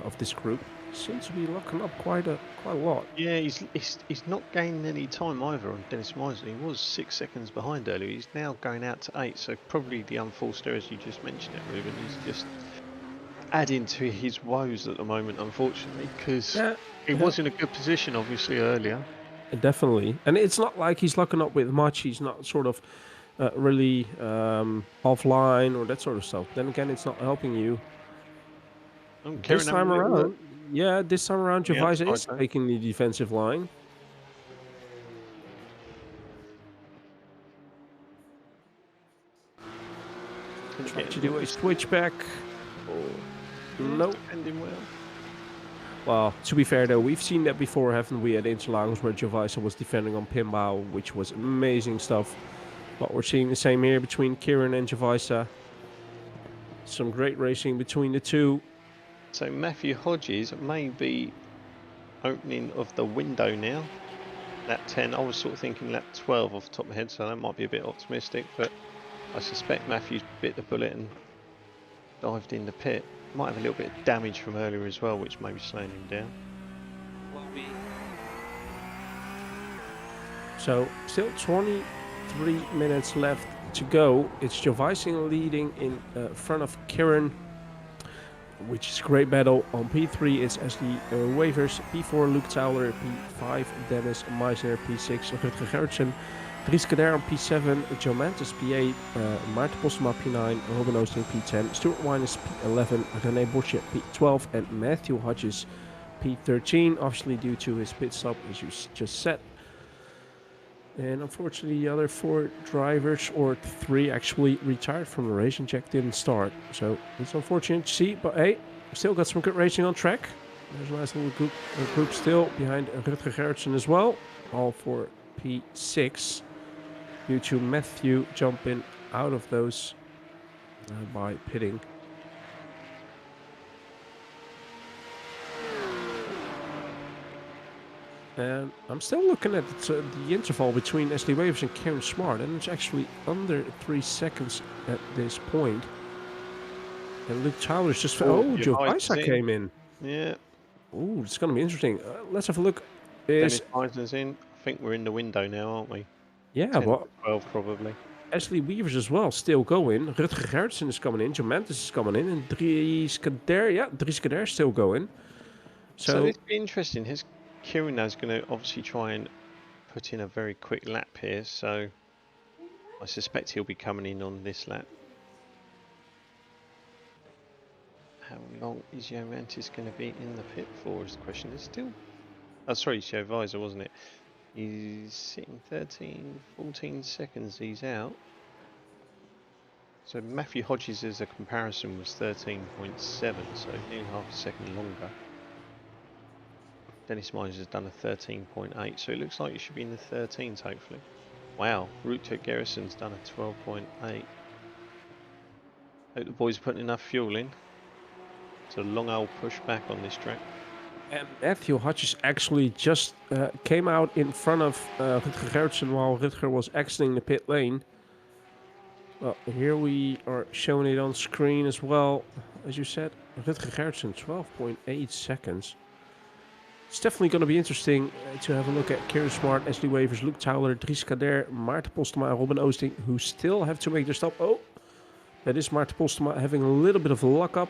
of this group, seems to be locking up quite a lot. Yeah, he's not gaining any time either on Dennis Meisner. He was 6 seconds behind earlier. He's now going out to 8. So probably the unforced errors you just mentioned it, Ruben. He's just adding to his woes at the moment, unfortunately, because he was in a good position, obviously, earlier. Definitely. And it's not like he's locking up with much. He's not sort of really offline or that sort of stuff. Then again, it's not helping you. This time around, Jovisa is taking the defensive line. Try to do a switchback. Nope. Well, to be fair though, we've seen that before, haven't we, at Interlagos, where Jovisa was defending on Pinbao, which was amazing stuff. But we're seeing the same here between Kieran and Jovisa. Some great racing between the two. So Matthew Hodges may be opening of the window now. Lap 10, I was sort of thinking lap 12 off the top of my head, so that might be a bit optimistic, but I suspect Matthew's bit the bullet and dived in the pit. Might have a little bit of damage from earlier as well, which may be slowing him down. So, still 23 minutes left to go. It's Jovisa leading in front of Kieran, which is a great battle. On P3 it's Ashley Wavers, P4 Luke Towler, P5 Dennis Meisner, P6 Rutger Gertsen, Dries Kader on P7, Joe Mantis P8, Maarten Postma P9, Robin Oosting P10, Stuart Winers P11, René Borchet P12 and Matthew Hodges P13, obviously due to his pit stop as you just said. And unfortunately the other 4 drivers, or 3 actually, retired from the race and Jack didn't start. So it's unfortunate to see, but hey, still got some good racing on track. There's a nice little group still behind Rutger Gertsen as well, all for P6. Due to Matthew jumping out of those by pitting. And I'm still looking at the interval between Ashley Wavers and Karen Smart, and it's actually under 3 seconds at this point. And Luke Towers just... Jovisa came in. Yeah. Oh, it's going to be interesting. Let's have a look. Dennis Meisner's in. I think we're in the window now, aren't we? Yeah, 10, well, 12 probably. Ashley Weavers as well, still going. Rutger Gertsen is coming in. Joe Mantis is coming in. And Dries Kader still going. So it's interesting. His Kieran is going to obviously try and put in a very quick lap here. So I suspect he'll be coming in on this lap. How long is Joe Mantis going to be in the pit for is the question. It's still... Oh, sorry, Joe Visor, wasn't it? He's sitting 14 seconds, he's out. So Matthew Hodges as a comparison was 13.7, so nearly half a second longer. Dennis Meisner has done a 13.8, so it looks like he should be in the 13s hopefully. Wow, Rutger Gertsen's done a 12.8. Hope the boys are putting enough fuel in. It's a long old push back on this track. And Matthew Hodges actually just came out in front of Rutger Gertsen while Rutger was exiting the pit lane. Well, here we are showing it on screen as well. As you said, Rutger Gertsen, 12.8 seconds. It's definitely going to be interesting to have a look at Kieran Smart, Ashley Wavers, Luke Towler, Dries Kader, Maarten Postma and Robin Oosting, who still have to make their stop. Oh, that is Maarten Postma having a little bit of a luck up.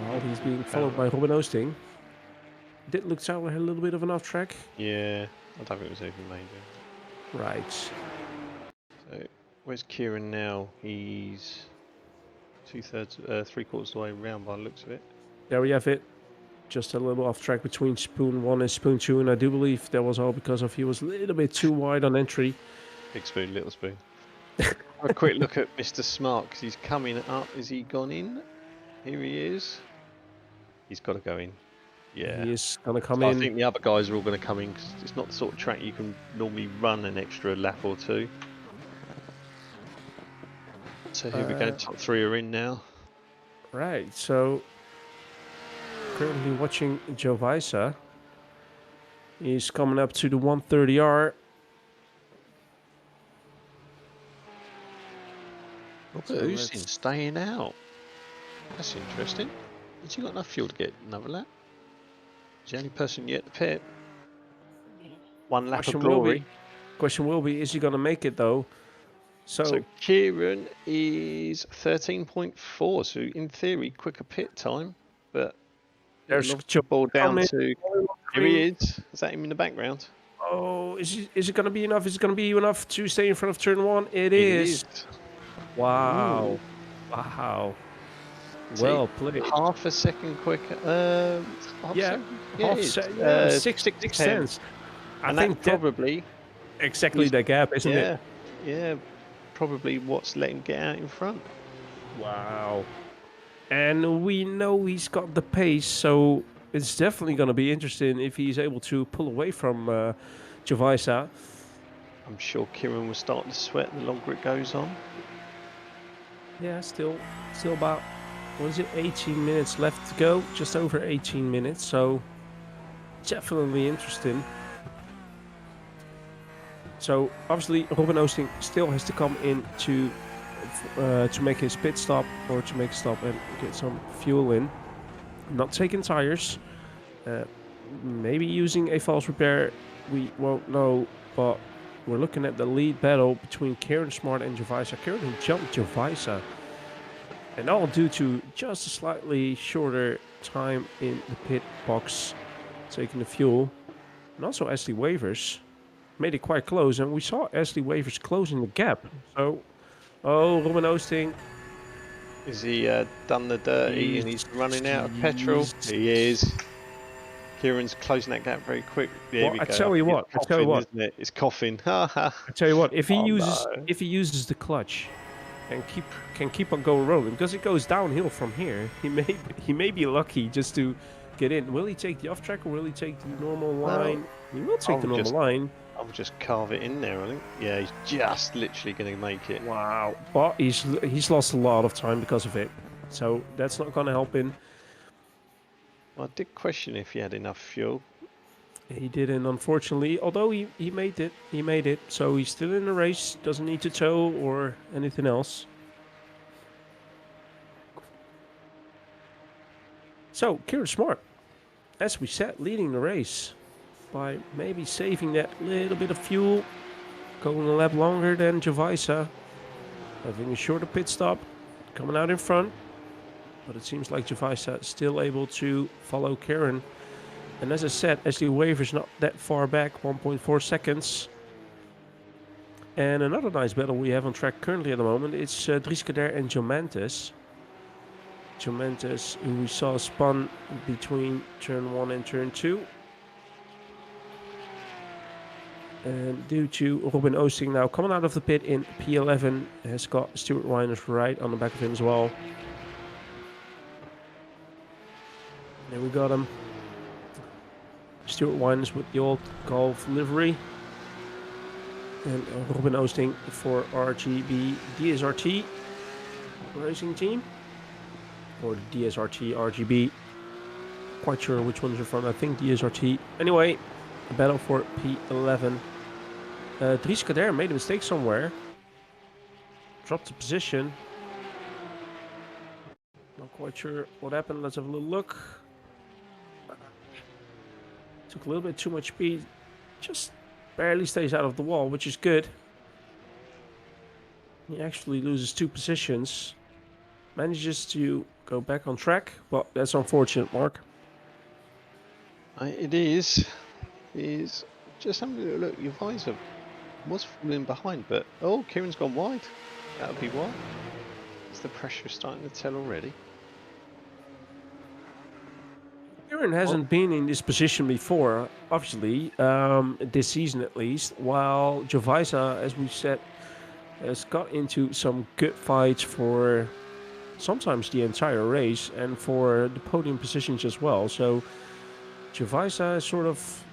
While he's being followed by Robin Oosting. Did Luke Towler have a little bit of an off track? Yeah, I don't think it was even major. Right. So where's Kieran now? He's 3/4 of the way around by the looks of it. There we have it. Just a little off track between Spoon 1 and Spoon 2, and I do believe that was all because of he was a little bit too wide on entry. Big Spoon, Little Spoon. A quick look at Mr. Smart because he's coming up. Is he gone in? Here he is. He's got to go in. Yeah. He is going to come in. I think the other guys are all going to come in because it's not the sort of track you can normally run an extra lap or two. So here we go. Top 3 are in now. Right, so currently watching Joe Visa. He's coming up to the 130R. Robert Usin staying out. That's interesting. Has he got enough fuel to get another lap? He's the only person yet to pit. One lap of glory. Question will be, is he going to make it though? So Kieran is 13.4, so in theory quicker pit time, but there's ball down to. Here he is. Is that him in the background? Oh, is it going to be enough? Is it going to be enough to stay in front of turn 1? It is. Wow. Ooh. Wow. Well played. Half a second quicker. Six tenths. I think probably exactly the gap, isn't it? Yeah. Probably what's let him get out in front. Wow. And we know he's got the pace, so it's definitely going to be interesting if he's able to pull away from Javisa. I'm sure Kieran will start to sweat the longer it goes on. Yeah, still about, what is it, 18 minutes left to go? Just over 18 minutes, so definitely interesting. So obviously Robin Oosting still has to come in to make his pit stop, or to make a stop and get some fuel in. Not taking tires, maybe using a false repair, we won't know, but we're looking at the lead battle between Kieran Smart and Javisa. Kieran jumped Javisa, and all due to just a slightly shorter time in the pit box taking the fuel. And also Ashley Wavers made it quite close, and we saw Ashley Wavers closing the gap. So, Robin Oosting. Is he done the dirty and he's running out of petrol? He is. Kieran's closing that gap very quick. There we go. I tell you what. Isn't it? It's coughing. I tell you what. If he uses the clutch and can keep on going rolling, because it goes downhill from here, he may be lucky just to get in. Will he take the off track, or will he take the normal line? He will take the normal line. I'll just carve it in there, I think. Yeah, he's just literally going to make it. Wow. But he's lost a lot of time because of it. So that's not going to help him. Well, I did question if he had enough fuel. He didn't, unfortunately. Although he made it. He made it. So he's still in the race. Doesn't need to tow or anything else. So, Kieran Smart, as we said, leading the race by maybe saving that little bit of fuel, going a lap longer than Javisa, having a shorter pit stop, coming out in front. But it seems like Javisa is still able to follow Kieran. And as I said, Ashley Wavers not that far back, 1.4 seconds. And another nice battle we have on track currently at the moment, it's Dries Kader and Jomantes. Jomantes, who we saw spun between turn 1 and turn 2. And due to Robin Oosting now coming out of the pit in P11, has got Stuart Wyners right on the back of him as well. There we got him. Stuart Wyners with the old Golf livery. And Robin Oosting for RGB DSRT racing team. Or DSRT RGB. Quite sure which ones are from. I think DSRT. Anyway, a battle for P11. Dries Kader made a mistake somewhere. Dropped the position. Not quite sure what happened. Let's have a little look. Took a little bit too much speed. Just barely stays out of the wall, which is good. He actually loses 2 positions. Manages to go back on track, but that's unfortunate, Mark. It is. Is just having a look. Your visor was falling behind, but Kieran's gone wide. That'll be why. Is the pressure starting to tell already? Kieran hasn't been in this position before, obviously, this season at least, while Javisa, as we said, has got into some good fights for sometimes the entire race and for the podium positions as well. So Javisa is sort of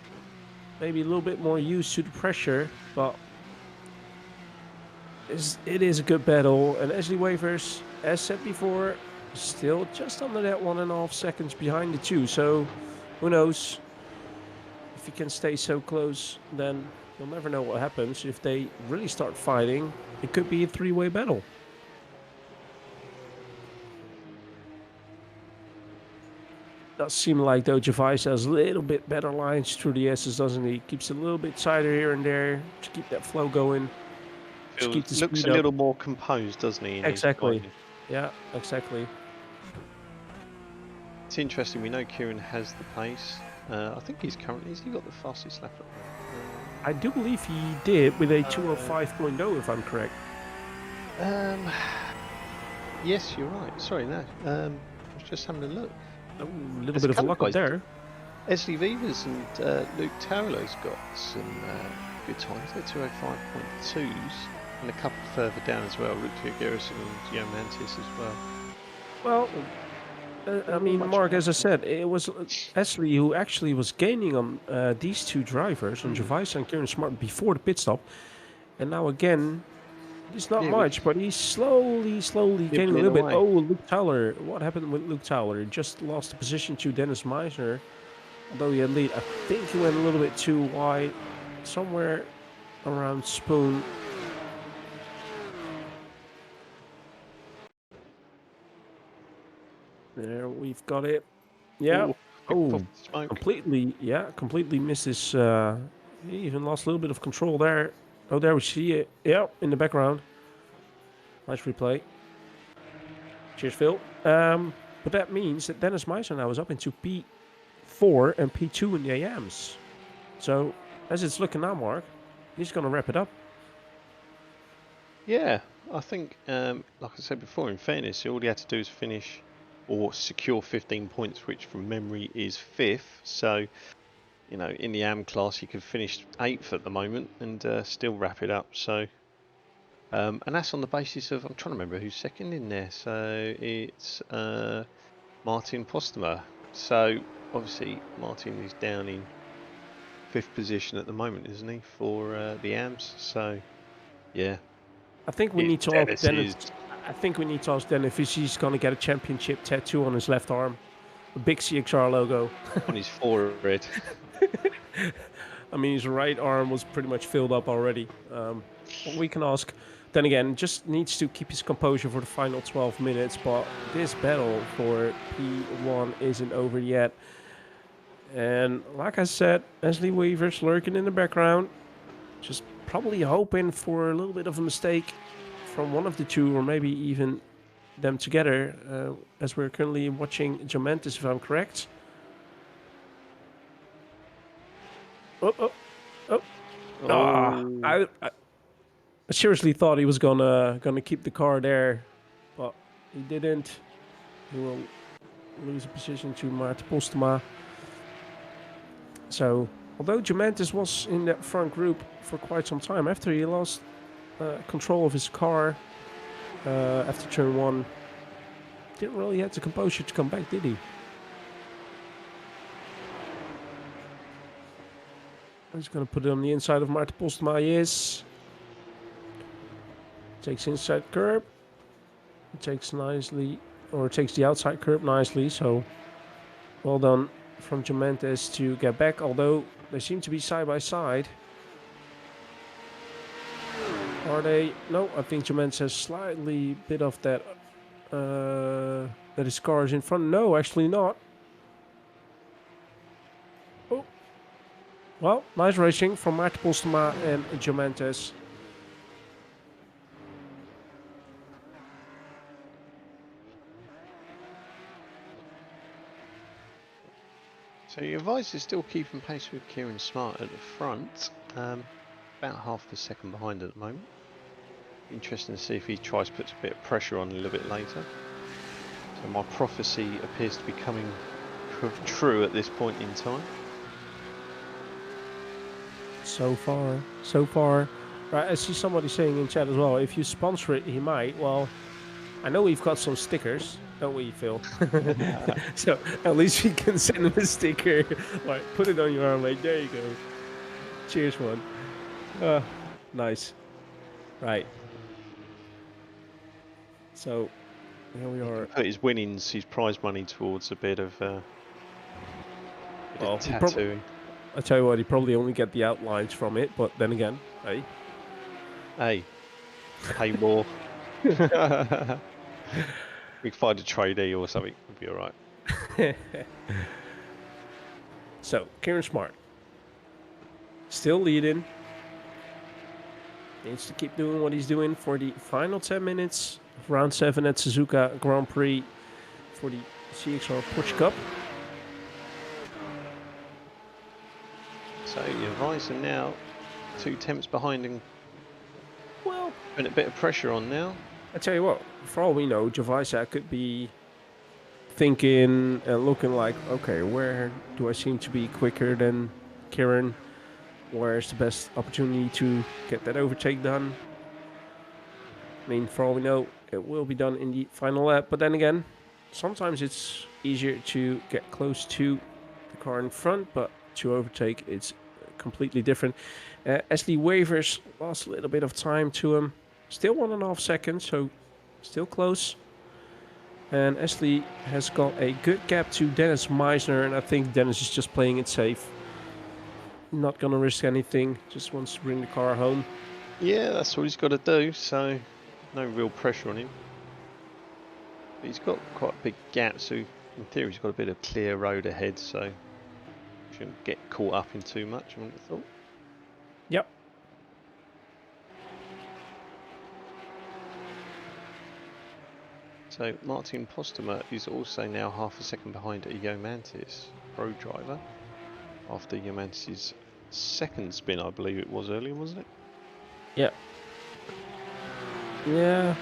maybe a little bit more used to the pressure, but it is a good battle, and Ashley Wavers, as said before, still just under that 1.5 seconds behind the two. So who knows? If he can stay so close, then you'll never know what happens. If they really start fighting, it could be a three-way battle. Does seem like, though, Gervais has a little bit better lines through the S's, doesn't he? Keeps it a little bit tighter here and there to keep that flow going. To keep the Looks speed a up. little more composed, doesn't he? In Exactly. his riding? Yeah, exactly. It's interesting. We know Kieran has the pace. I think he's currently. Has he got the fastest lap? I do believe he did with a 205.0, if I'm correct. Yes, you're right. Sorry, no. I was just having a look. Oh, a little bit of luck up there. Esley Vivers and Luke Taylor's got some good times. They're 205.2s and a couple further down as well. Luke Garrison and Jomantis as well. Well, I mean, Mark, as I said, it was Esley who actually was gaining on these two drivers, on Gervais and Kieran Smart, before the pit stop. And now again, it's not much, but he's slowly gaining a little bit. Oh, Luke Towler. What happened with Luke Towler? He just lost the position to Dennis Meisner. Although he had lead, I think he went a little bit too wide, somewhere around Spoon. There, we've got it. Yeah. Completely missed his. He even lost a little bit of control there. Oh, there we see it. Yeah, in the background. Nice replay. Cheers, Phil. But that means that Dennis Meisner now is up into P4 and P2 in the AMs. So, as it's looking now, Mark, he's going to wrap it up. Yeah, I think, like I said before, in fairness, all he had to do is finish or secure 15 points, which from memory is 5th. So, you know, in the AM class, he could finish 8th at the moment and still wrap it up. So, and that's on the basis of, I'm trying to remember who's second in there. So it's Martin Postema. So obviously Martin is down in 5th position at the moment, isn't he, for the AMs? So yeah. I think we need to ask Dennis. I think we need to ask Dennis if he's going to get a championship tattoo on his left arm, a big CXR logo on his forehead. I mean, his right arm was pretty much filled up already. We can ask. Then again, just needs to keep his composure for the final 12 minutes. But this battle for P1 isn't over yet. And like I said, Ashley Weaver's lurking in the background. Just probably hoping for a little bit of a mistake from one of the two, or maybe even them together, as we're currently watching Jomantis, if I'm correct. I seriously thought he was gonna keep the car there, but he didn't. He will lose a position to Maarten Postema. So, although Jomantis was in that front group for quite some time, after he lost control of his car after turn 1, didn't really have the composure to come back, did he? He's going to put it on the inside of Maarten Postema. Yes. Takes inside curb. Takes nicely, or takes the outside curb nicely. So, well done from Jomantis to get back. Although they seem to be side by side. Are they? No, I think Jomantis has slightly bit of that. That his car is in front. No, actually not. Well, nice racing from Maarten Postema and Jomantis. So your advice is still keeping pace with Kieran Smart at the front, about half a second behind at the moment. Interesting to see if he tries to put a bit of pressure on a little bit later. So my prophecy appears to be coming true at this point in time. So far. Right, I see somebody saying in chat as well, if you sponsor it, he might. Well, I know we've got some stickers, don't we, Phil? So at least we can send him a sticker. Like, put it on your arm, like, there you go. Cheers, one. Nice. Right. So here we are. Put his winnings, his prize money towards a bit of Well, tattooing. I tell you what, he probably only get the outlines from it, but then again, hey. Hey, pay more. We can find a trainee or something. It'll be all right. So, Kieran Smart. Still leading. Needs to keep doing what he's doing for the final 10 minutes of round 7 at Suzuka Grand Prix for the CXR Porsche Cup. So your visor now 2 tenths behind him. Well, Putting a bit of pressure on now. I tell you what, for all we know, Javisa could be thinking and looking like, okay, where do I seem to be quicker than Kieran? Where's the best opportunity to get that overtake done? I mean, for all we know, it will be done in the final lap. But then again, sometimes it's easier to get close to the car in front, but to overtake, it's completely different. Ashley Wavers lost a little bit of time to him. Still 1.5 seconds, so still close. And Ashley has got a good gap to Dennis Meisner, and I think Dennis is just playing it safe. Not going to risk anything, just wants to bring the car home. Yeah, that's all he's got to do, so no real pressure on him. But he's got quite a big gap, so in theory he's got a bit of clear road ahead, so shouldn't get caught up in too much, I wouldn't have thought. Yep. So Martin Postuma is also now 0.5 second behind Iomantis, pro driver, after Iomantis' second spin, I believe it was earlier, wasn't it? Yeah. Yeah.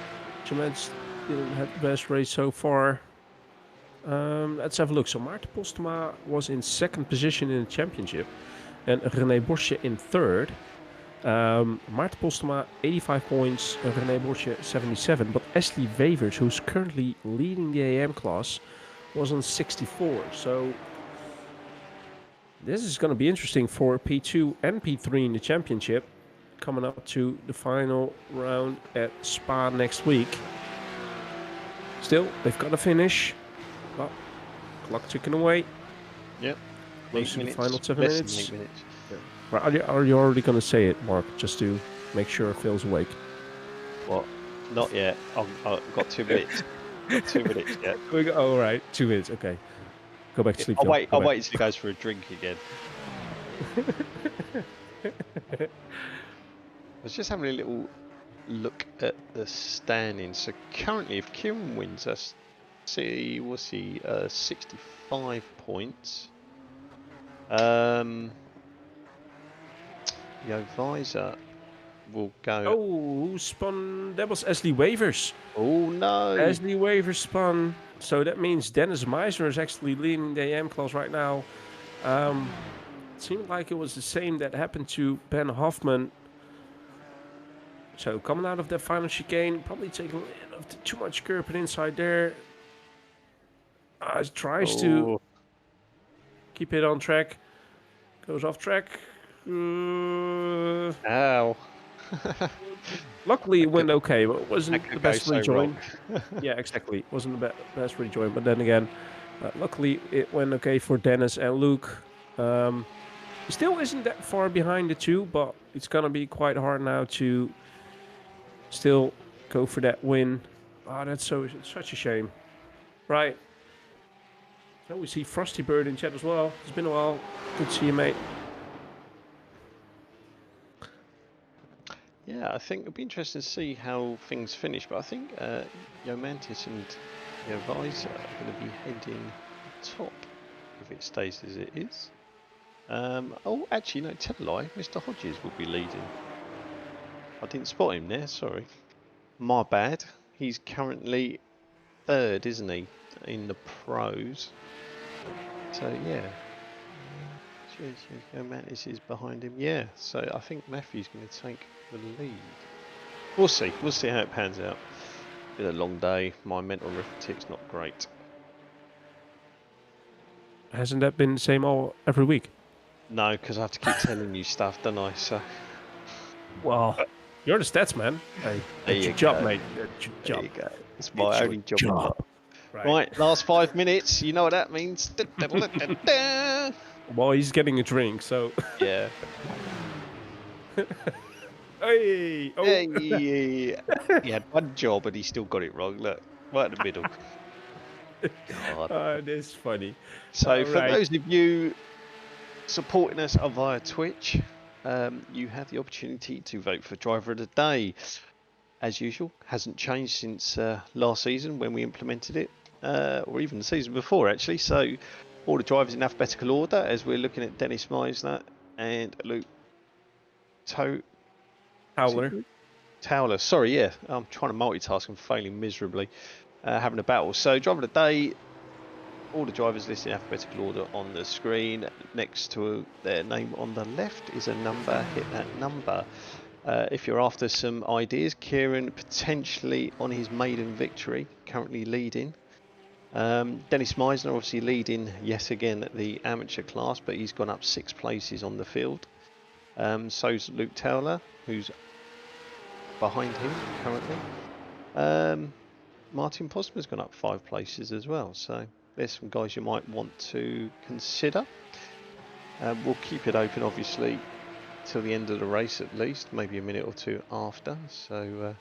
Iomantis didn't have the best race so far. Let's have a look. So Martin Postuma was in 2nd position in the championship, and René Borsche in 3rd. Martin Postuma 85 points, René Borsche 77, but Ashley Wavers, who's currently leading the AM class, was on 64. So this is going to be interesting for P2 and P3 in the championship, coming up to the final round at Spa next week. Still, they've got to finish. Well, clock ticking away. Yep. Close to the final 7 Less minutes. than 8 minutes. Right, are you already going to say it, Mark, just to make sure Phil's awake? What? Not yet. I've got 2 minutes. 2 minutes yet. Oh, all right. 2 minutes. Okay. Go back to sleep. Phil. I'll wait until he goes for a drink again. I was just having a little look at the standings. So currently, if Kieran wins, us, see, we'll see 65 points. Your visor will go. Oh, who spun? That was Ashley Wavers. Oh no! Ashley Wavers spun. So that means Dennis Meisner is actually leading the AM class right now. It seemed like it was the same that happened to Ben Hoffman. So coming out of that final chicane, probably taking a little too much curb inside there. Tries to keep it on track. Goes off track. Ow. Luckily it went okay, but it wasn't the best so rejoin. Yeah, exactly. Wasn't the best rejoin, but then again, luckily it went okay for Dennis and Luke. He still isn't that far behind the two, but it's gonna be quite hard now to still go for that win. That's such a shame. Right. So we see Frosty Bird in chat as well. It's been a while. Good to see you, mate. Yeah, I think it'll be interesting to see how things finish, but I think Iomantis and Visor are going to be heading top if it stays as it is. Oh, actually, no, tell a lie, Mr. Hodges will be leading. I didn't spot him there, sorry. My bad. He's currently 3rd, isn't he, in the pros. So, yeah. Iomantis is behind him. Yeah, so I think Matthew's going to take the lead. We'll see. We'll see how it pans out. Been a long day. My mental arithmetic's not great. Hasn't that been the same every week? No, because I have to keep telling you stuff, don't I? So. Well, you're the stats man. Hey, that's your job, mate. That's your job. There you go. It's my only job. Right, last 5 minutes. You know what that means. Well, he's getting a drink, so. Yeah. Hey! Oh. Hey, he had one job and he still got it wrong. Look, right in the middle. God. That's funny. So for Right. those of you supporting us via Twitch, you have the opportunity to vote for Driver of the Day. As usual, hasn't changed since last season when we implemented it, or even the season before actually. So all the drivers in alphabetical order, as we're looking at Dennis Meisner and Luke Towler. Sorry, yeah, I'm trying to multitask and failing miserably, having a battle. So driver of the day, all the drivers listed in alphabetical order on the screen. Next to their name on the left is a number. Hit that number. If you're after some ideas, Kieran potentially on his maiden victory, currently leading. Dennis Meisner obviously leading yet again at the amateur class, but he's gone up 6 places on the field. So's Luke Towler, who's behind him currently. Martin Posner's gone up 5 places as well, so there's some guys you might want to consider. We'll keep it open obviously till the end of the race at least, maybe a minute or two after. So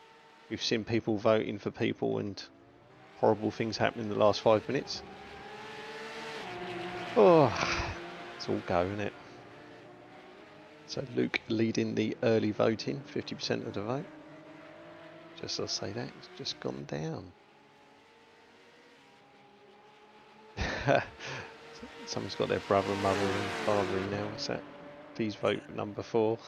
we've seen people voting for people and horrible things happen in the last 5 minutes. Oh, it's all go, isn't it? So Luke leading the early voting, 50% of the vote. Just I'll say that, it's just gone down. Someone's got their brother, mother and father in now. What's that? Please vote number 4.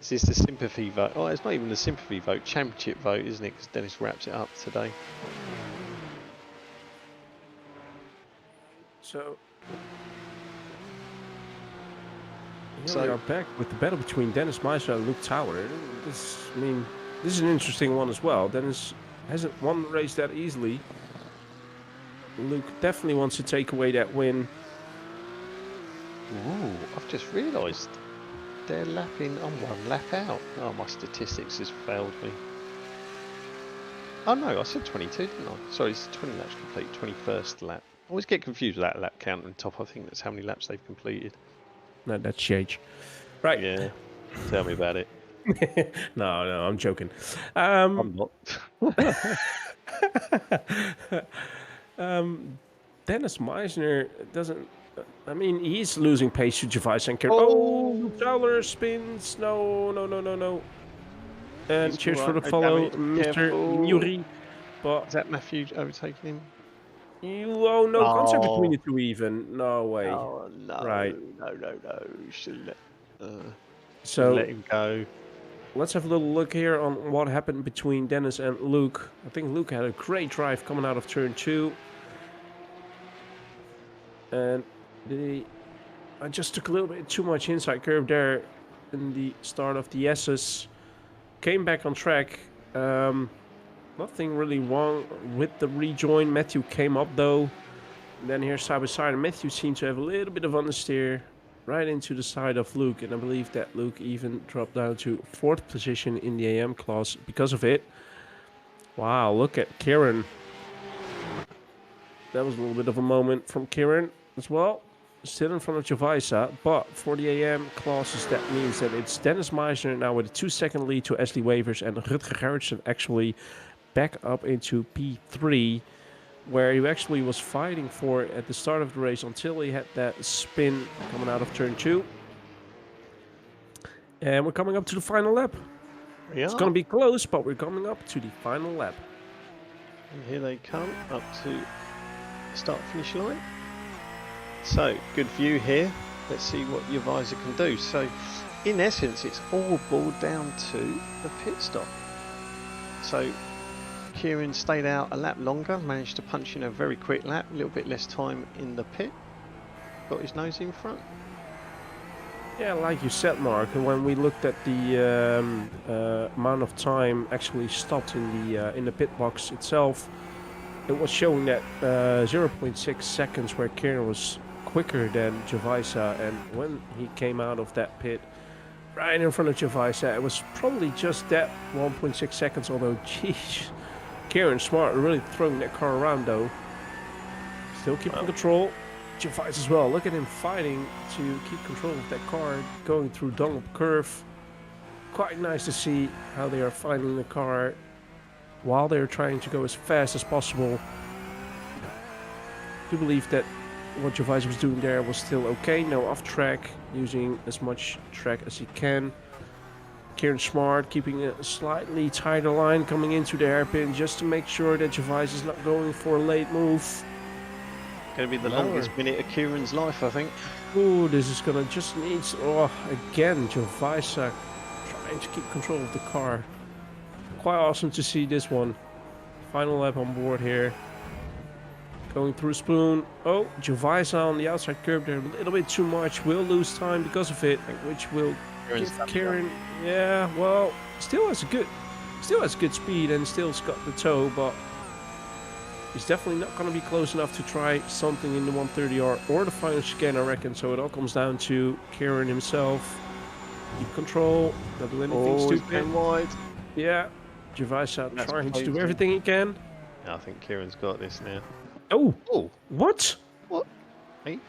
Is this the sympathy vote? Oh, it's not even the sympathy vote, championship vote, isn't it? Because Dennis wraps it up today. So we are back with the battle between Dennis Meisner and Luke Towler. This is an interesting one as well. Dennis hasn't won the race that easily. Luke definitely wants to take away that win. Ooh, I've just realised they're lapping on 1 lap out. Oh, my statistics has failed me. Oh no, I said 22, didn't I? Sorry, it's 20 laps complete, 21st lap. I always get confused with that lap count on top. I think that's how many laps they've completed. No, that's change. Right. Yeah, tell me about it. No, I'm joking. I'm not. Dennis Meisner doesn't. I mean, he's losing pace to Gervais and Kieran. Oh, Towler spins. No. And He's cheers all for right, the no follow, damage. Mr. Careful. Yuri. But Is that Matthew overtaking him? no contact between the two even. No way. Oh no! Right. No! Should So let him go. let's have a little look here on what happened between Dennis and Luke. I think Luke had a great drive coming out of turn 2. And I just took a little bit too much inside curve there in the start of the S's. Came back on track. Nothing really wrong with the rejoin. Matthew came up though. And then here side by side, and Matthew seemed to have a little bit of understeer right into the side of Luke. And I believe that Luke even dropped down to 4th position in the AM class because of it. Wow, look at Kieran. That was a little bit of a moment from Kieran as well. Still in front of Gervais, but for the AM classes, that means that it's Dennis Meisner now with a 2-second lead to Ashley Wavers, and Rutger Gerritsen actually back up into P3, where he actually was fighting for at the start of the race until he had that spin coming out of turn 2. And we're coming up to the final lap. Yeah. It's going to be close, but we're coming up to the final lap. And here they come up to start finish line. So good view here. Let's see what your visor can do. So in essence, it's all boiled down to the pit stop. So Kieran stayed out a lap longer, managed to punch in a very quick lap, a little bit less time in the pit, got his nose in front. Yeah, like you said, Mark, when we looked at the amount of time actually stopped in the pit box itself, it was showing that 0.6 seconds where Kieran was quicker than Gervais, and when he came out of that pit, right in front of Gervais. It was probably just that 1.6 seconds, although, geez. Kieran Smart really throwing that car around, though. Still keeping control. Gervais as well. Look at him fighting to keep control of that car, going through Donald Curve. Quite nice to see how they are fighting the car while they're trying to go as fast as possible. I do believe that what Gervais was doing there was still okay. No off track, using as much track as he can. Kieran Smart keeping a slightly tighter line coming into the hairpin just to make sure that Gervais is not going for a late move. Going to be the longest minute of Kieran's life, I think. Ooh, this is going to just need... Oh, again, Gervais trying to keep control of the car. Quite awesome to see this one. Final lap on board here. Going through Spoon. Oh, Gervais on the outside curb there. A little bit too much. Will lose time because of it, which will give Kieran... Yeah, well, still has good speed and still's got the toe, but he's definitely not going to be close enough to try something in the 130R or the final chicane, I reckon. So it all comes down to Kieran himself. Keep control, not do anything stupid. Wide. Yeah, Gervais trying to do everything he can. I think Kieran's got this now. Oh, What? What? Hey?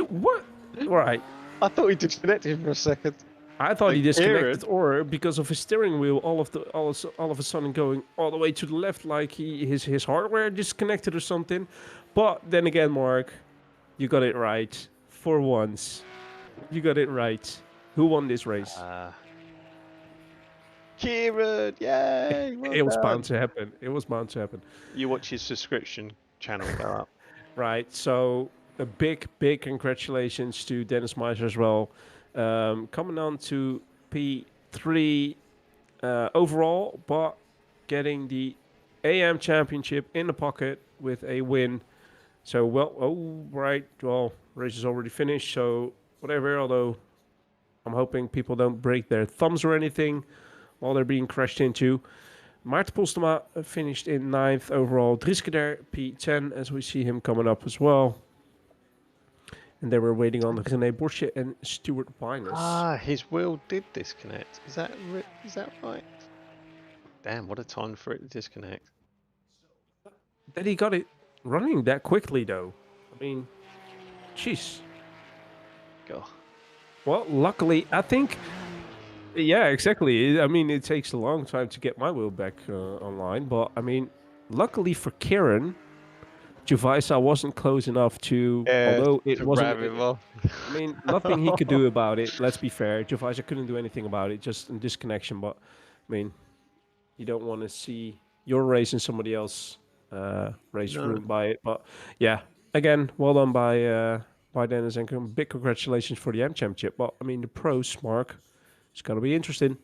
What? Right. I thought he disconnected for a second. I thought he disconnected, Kieran. or because of his steering wheel, all of a sudden going all the way to the left, like his hardware disconnected or something. But then again, Mark, you got it right for once. You got it right. Who won this race? Kieran, yay! It was bound to happen. It was bound to happen. You watch his subscription channel go up. Right. So a big congratulations to Dennis Meiser as well. Coming on to P3 overall, but getting the AM championship in the pocket with a win. So, race is already finished, so whatever, although I'm hoping people don't break their thumbs or anything while they're being crashed into. Maarten Postema finished in 9th overall. Drieskeder P10, as we see him coming up as well. And they were waiting on René Borsche and Stuart Winus. His wheel did disconnect. Is that right? Damn, what a time for it to disconnect. That he got it running that quickly, though. I mean, jeez. God. Well, luckily, I think... Yeah, exactly. I mean, it takes a long time to get my wheel back online. But, I mean, luckily for Kieran, Gervais wasn't close enough to... although it wasn't... I mean, nothing he could do about it, let's be fair. Gervais couldn't do anything about it, just in disconnection. But, I mean, you don't want to see your race and somebody else race ruined by it. But, yeah, again, well done by Dennis, and big congratulations for the M Championship. But, I mean, the pros, Mark... It's going to be interesting.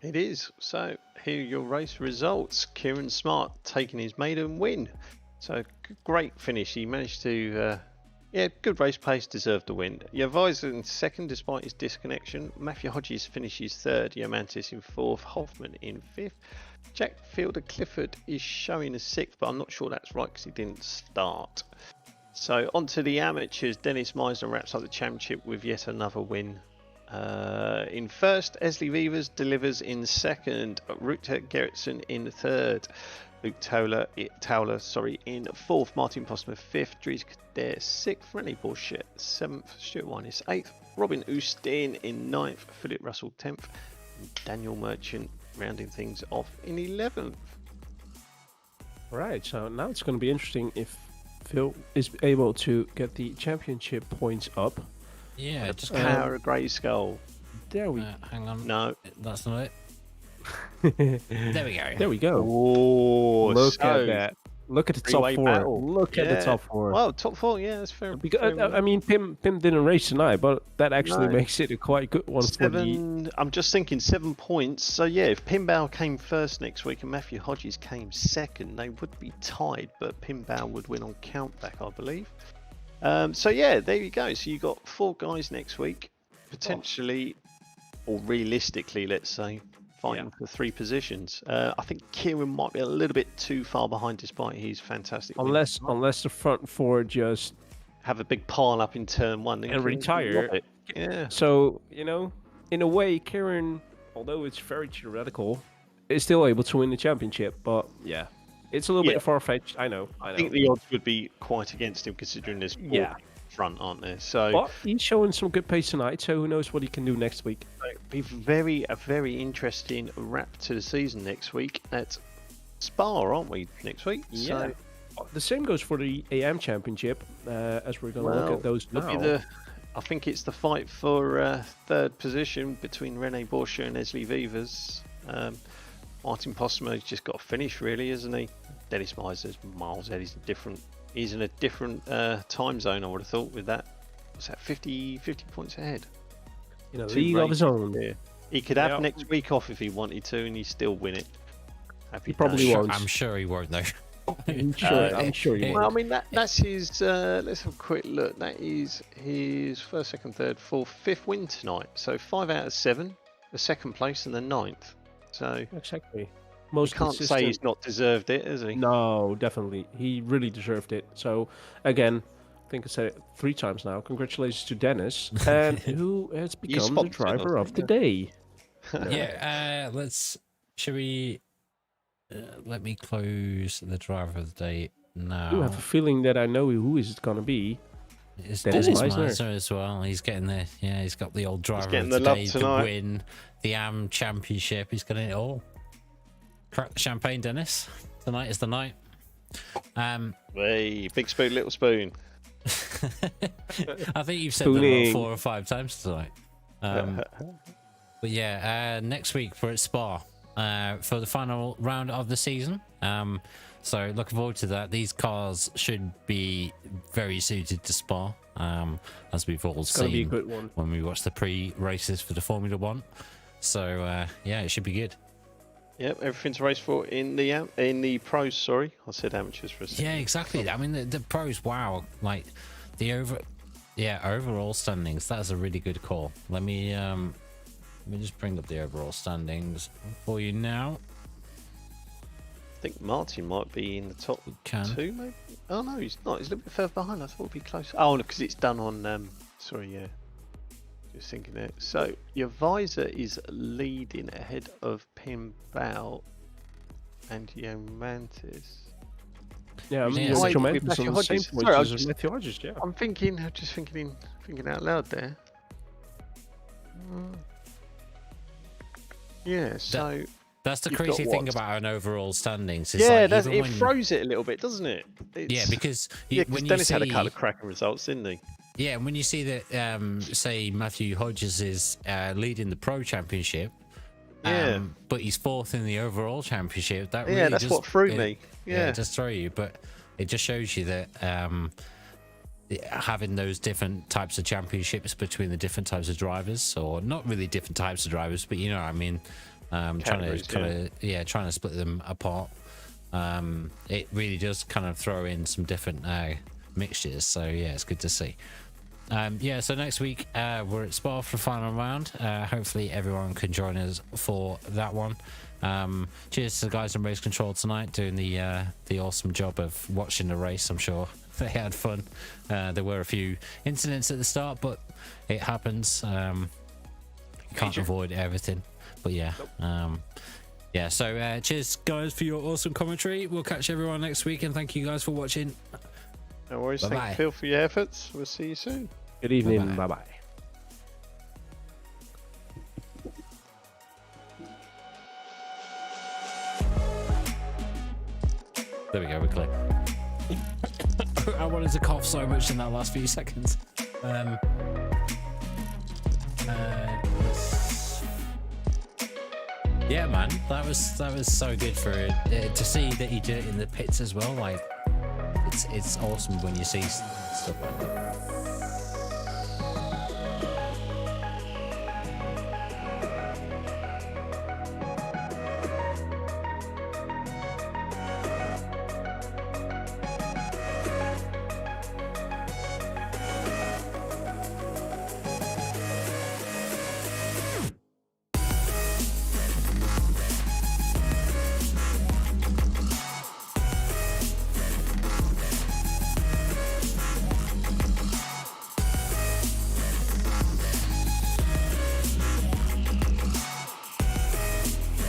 It is. So here are your race results. Kieran Smart taking his maiden win. So great finish. He managed to, good race pace, deserved the win. Gervais in second despite his disconnection. Matthew Hodges finishes third. Diamantis in fourth. Hoffman in fifth. Jack Fielder Clifford is showing as sixth, but I'm not sure that's right because he didn't start. So on to the amateurs. Dennis Meisner wraps up the championship with yet another win. In first, Esley Vivers delivers in second, Rutger Gerritsen in third, Luke Towler in fourth, Martin Postma fifth, Dries Kader sixth, René Borsche seventh, Stuart Winus eighth, Robin Oostin in ninth, Philip Russell 10th, and Daniel Merchant rounding things off in 11th. Right, so now it's going to be interesting if Phil is able to get the championship points up. Yeah, just Power of Grayskull. There we hang on. No, that's not it. There we go. There we go. Oh, look at that. Look at the top four. Battle. Look at the top four. Well, top four, yeah, that's fair. Because, I mean, Pim didn't race tonight, but that actually makes it a quite good one. I'm just thinking 7 points. So, yeah, if Pimbao came first next week and Matthew Hodges came second, they would be tied, but Pimbao would win on countback, I believe. So, yeah, there you go. So, you got 4 guys next week, potentially, or realistically, let's say, fighting for 3 positions. I think Kieran might be a little bit too far behind despite his fantastic unless the front 4 just have a big pile up in turn 1 and retire. Yeah. So, in a way, Kieran, although it's very theoretical, is still able to win the championship. But yeah, it's a little Yeah. bit far-fetched. I know. I think the odds would be quite against him considering there's 4 Yeah. front, aren't there? So But he's showing some good pace tonight, so who knows what he can do next week. it'll be a very interesting wrap to the season next week at Spa, aren't we? Next week. Yeah. So, The same goes for the AM Championship, as we're going to look at those now. I think it's the fight for third position between Rene Borsche and Esli Vivas. Martin Postma's just got to finish, really, isn't he? Dennis Meiser's miles ahead. He's in a different time zone, I would have thought, with that. What's that, 50 points ahead? League of his own. Yeah. He could have next week off if he wanted to, and he'd still win it. He probably won't. I'm sure he won't, though. I'm sure he won't. Well, I mean, that's his. Let's have a quick look. That is his first, second, third, fourth, fifth win tonight. So 5 out of 7, the second place and the 9th. So exactly. You can't say he's not deserved it, has he? No, definitely. He really deserved it. So, again, I think I said it 3 times now. Congratulations to Dennis, and who has become the driver of the day. Yeah, should we... let me close the driver of the day now. I do have a feeling that I know who is it going to be. It's Dennis Meiser as well. He's getting there. Yeah, he's got the old driver of the day to win the AM Championship. He's getting it all. Crack the champagne, Dennis. Tonight is the night. Hey, big spoon, little spoon. I think you've said that about 4 or 5 times tonight. But yeah, next week we're at Spa for the final round of the season. So looking forward to that. These cars should be very suited to Spa, as we've all seen be a good one when we watch the pre-races for the Formula 1. So yeah, it should be good. Yep, everything's raced for in the pros. Sorry, I said amateurs for a second. Yeah, exactly. I mean, the pros. Wow, like the overall standings. That's a really good call. Let me just bring up the overall standings for you now. I think Martin might be in the top 2, maybe. Oh no, he's not. He's a little bit further behind. I thought it'd be close. Oh, no, because it's done on. Sorry, yeah. Just thinking that. So your visor is leading ahead of Pimbal and Yomantis. Yeah, I mean, Yomantis on the same point as Matthew Hodges. Yeah, I'm just thinking out loud there. Yeah, so that's the crazy thing about an overall standings. Is it froze it a little bit, doesn't it? Because when Dennis had a couple of cracking results, didn't he? Yeah, and when you see that, say Matthew Hodges is leading the Pro Championship, but he's 4th in the overall championship. That's what threw me. Yeah, it just throw you, but it just shows you that having those different types of championships between the different types of drivers, or not really different types of drivers, but you know what I mean, trying to split them apart. It really does kind of throw in some different mixtures. So yeah, it's good to see. So next week we're at Spa for the final round. Hopefully everyone can join us for that one. Cheers to the guys in race control tonight, doing the awesome job of watching the race. I'm sure they had fun. There were a few incidents at the start, but it happens. You can't avoid everything, but yeah. So cheers guys for your awesome commentary. We'll catch everyone next week, and thank you guys for watching. No worries. Thank you, Phil, for your efforts. We'll see you soon. Good evening. Bye-bye. There we go, we're clear. I wanted to cough so much in that last few seconds. Yeah, man, that was so good for it. To see that he did it in the pits as well. Like, it's awesome when you see stuff like that.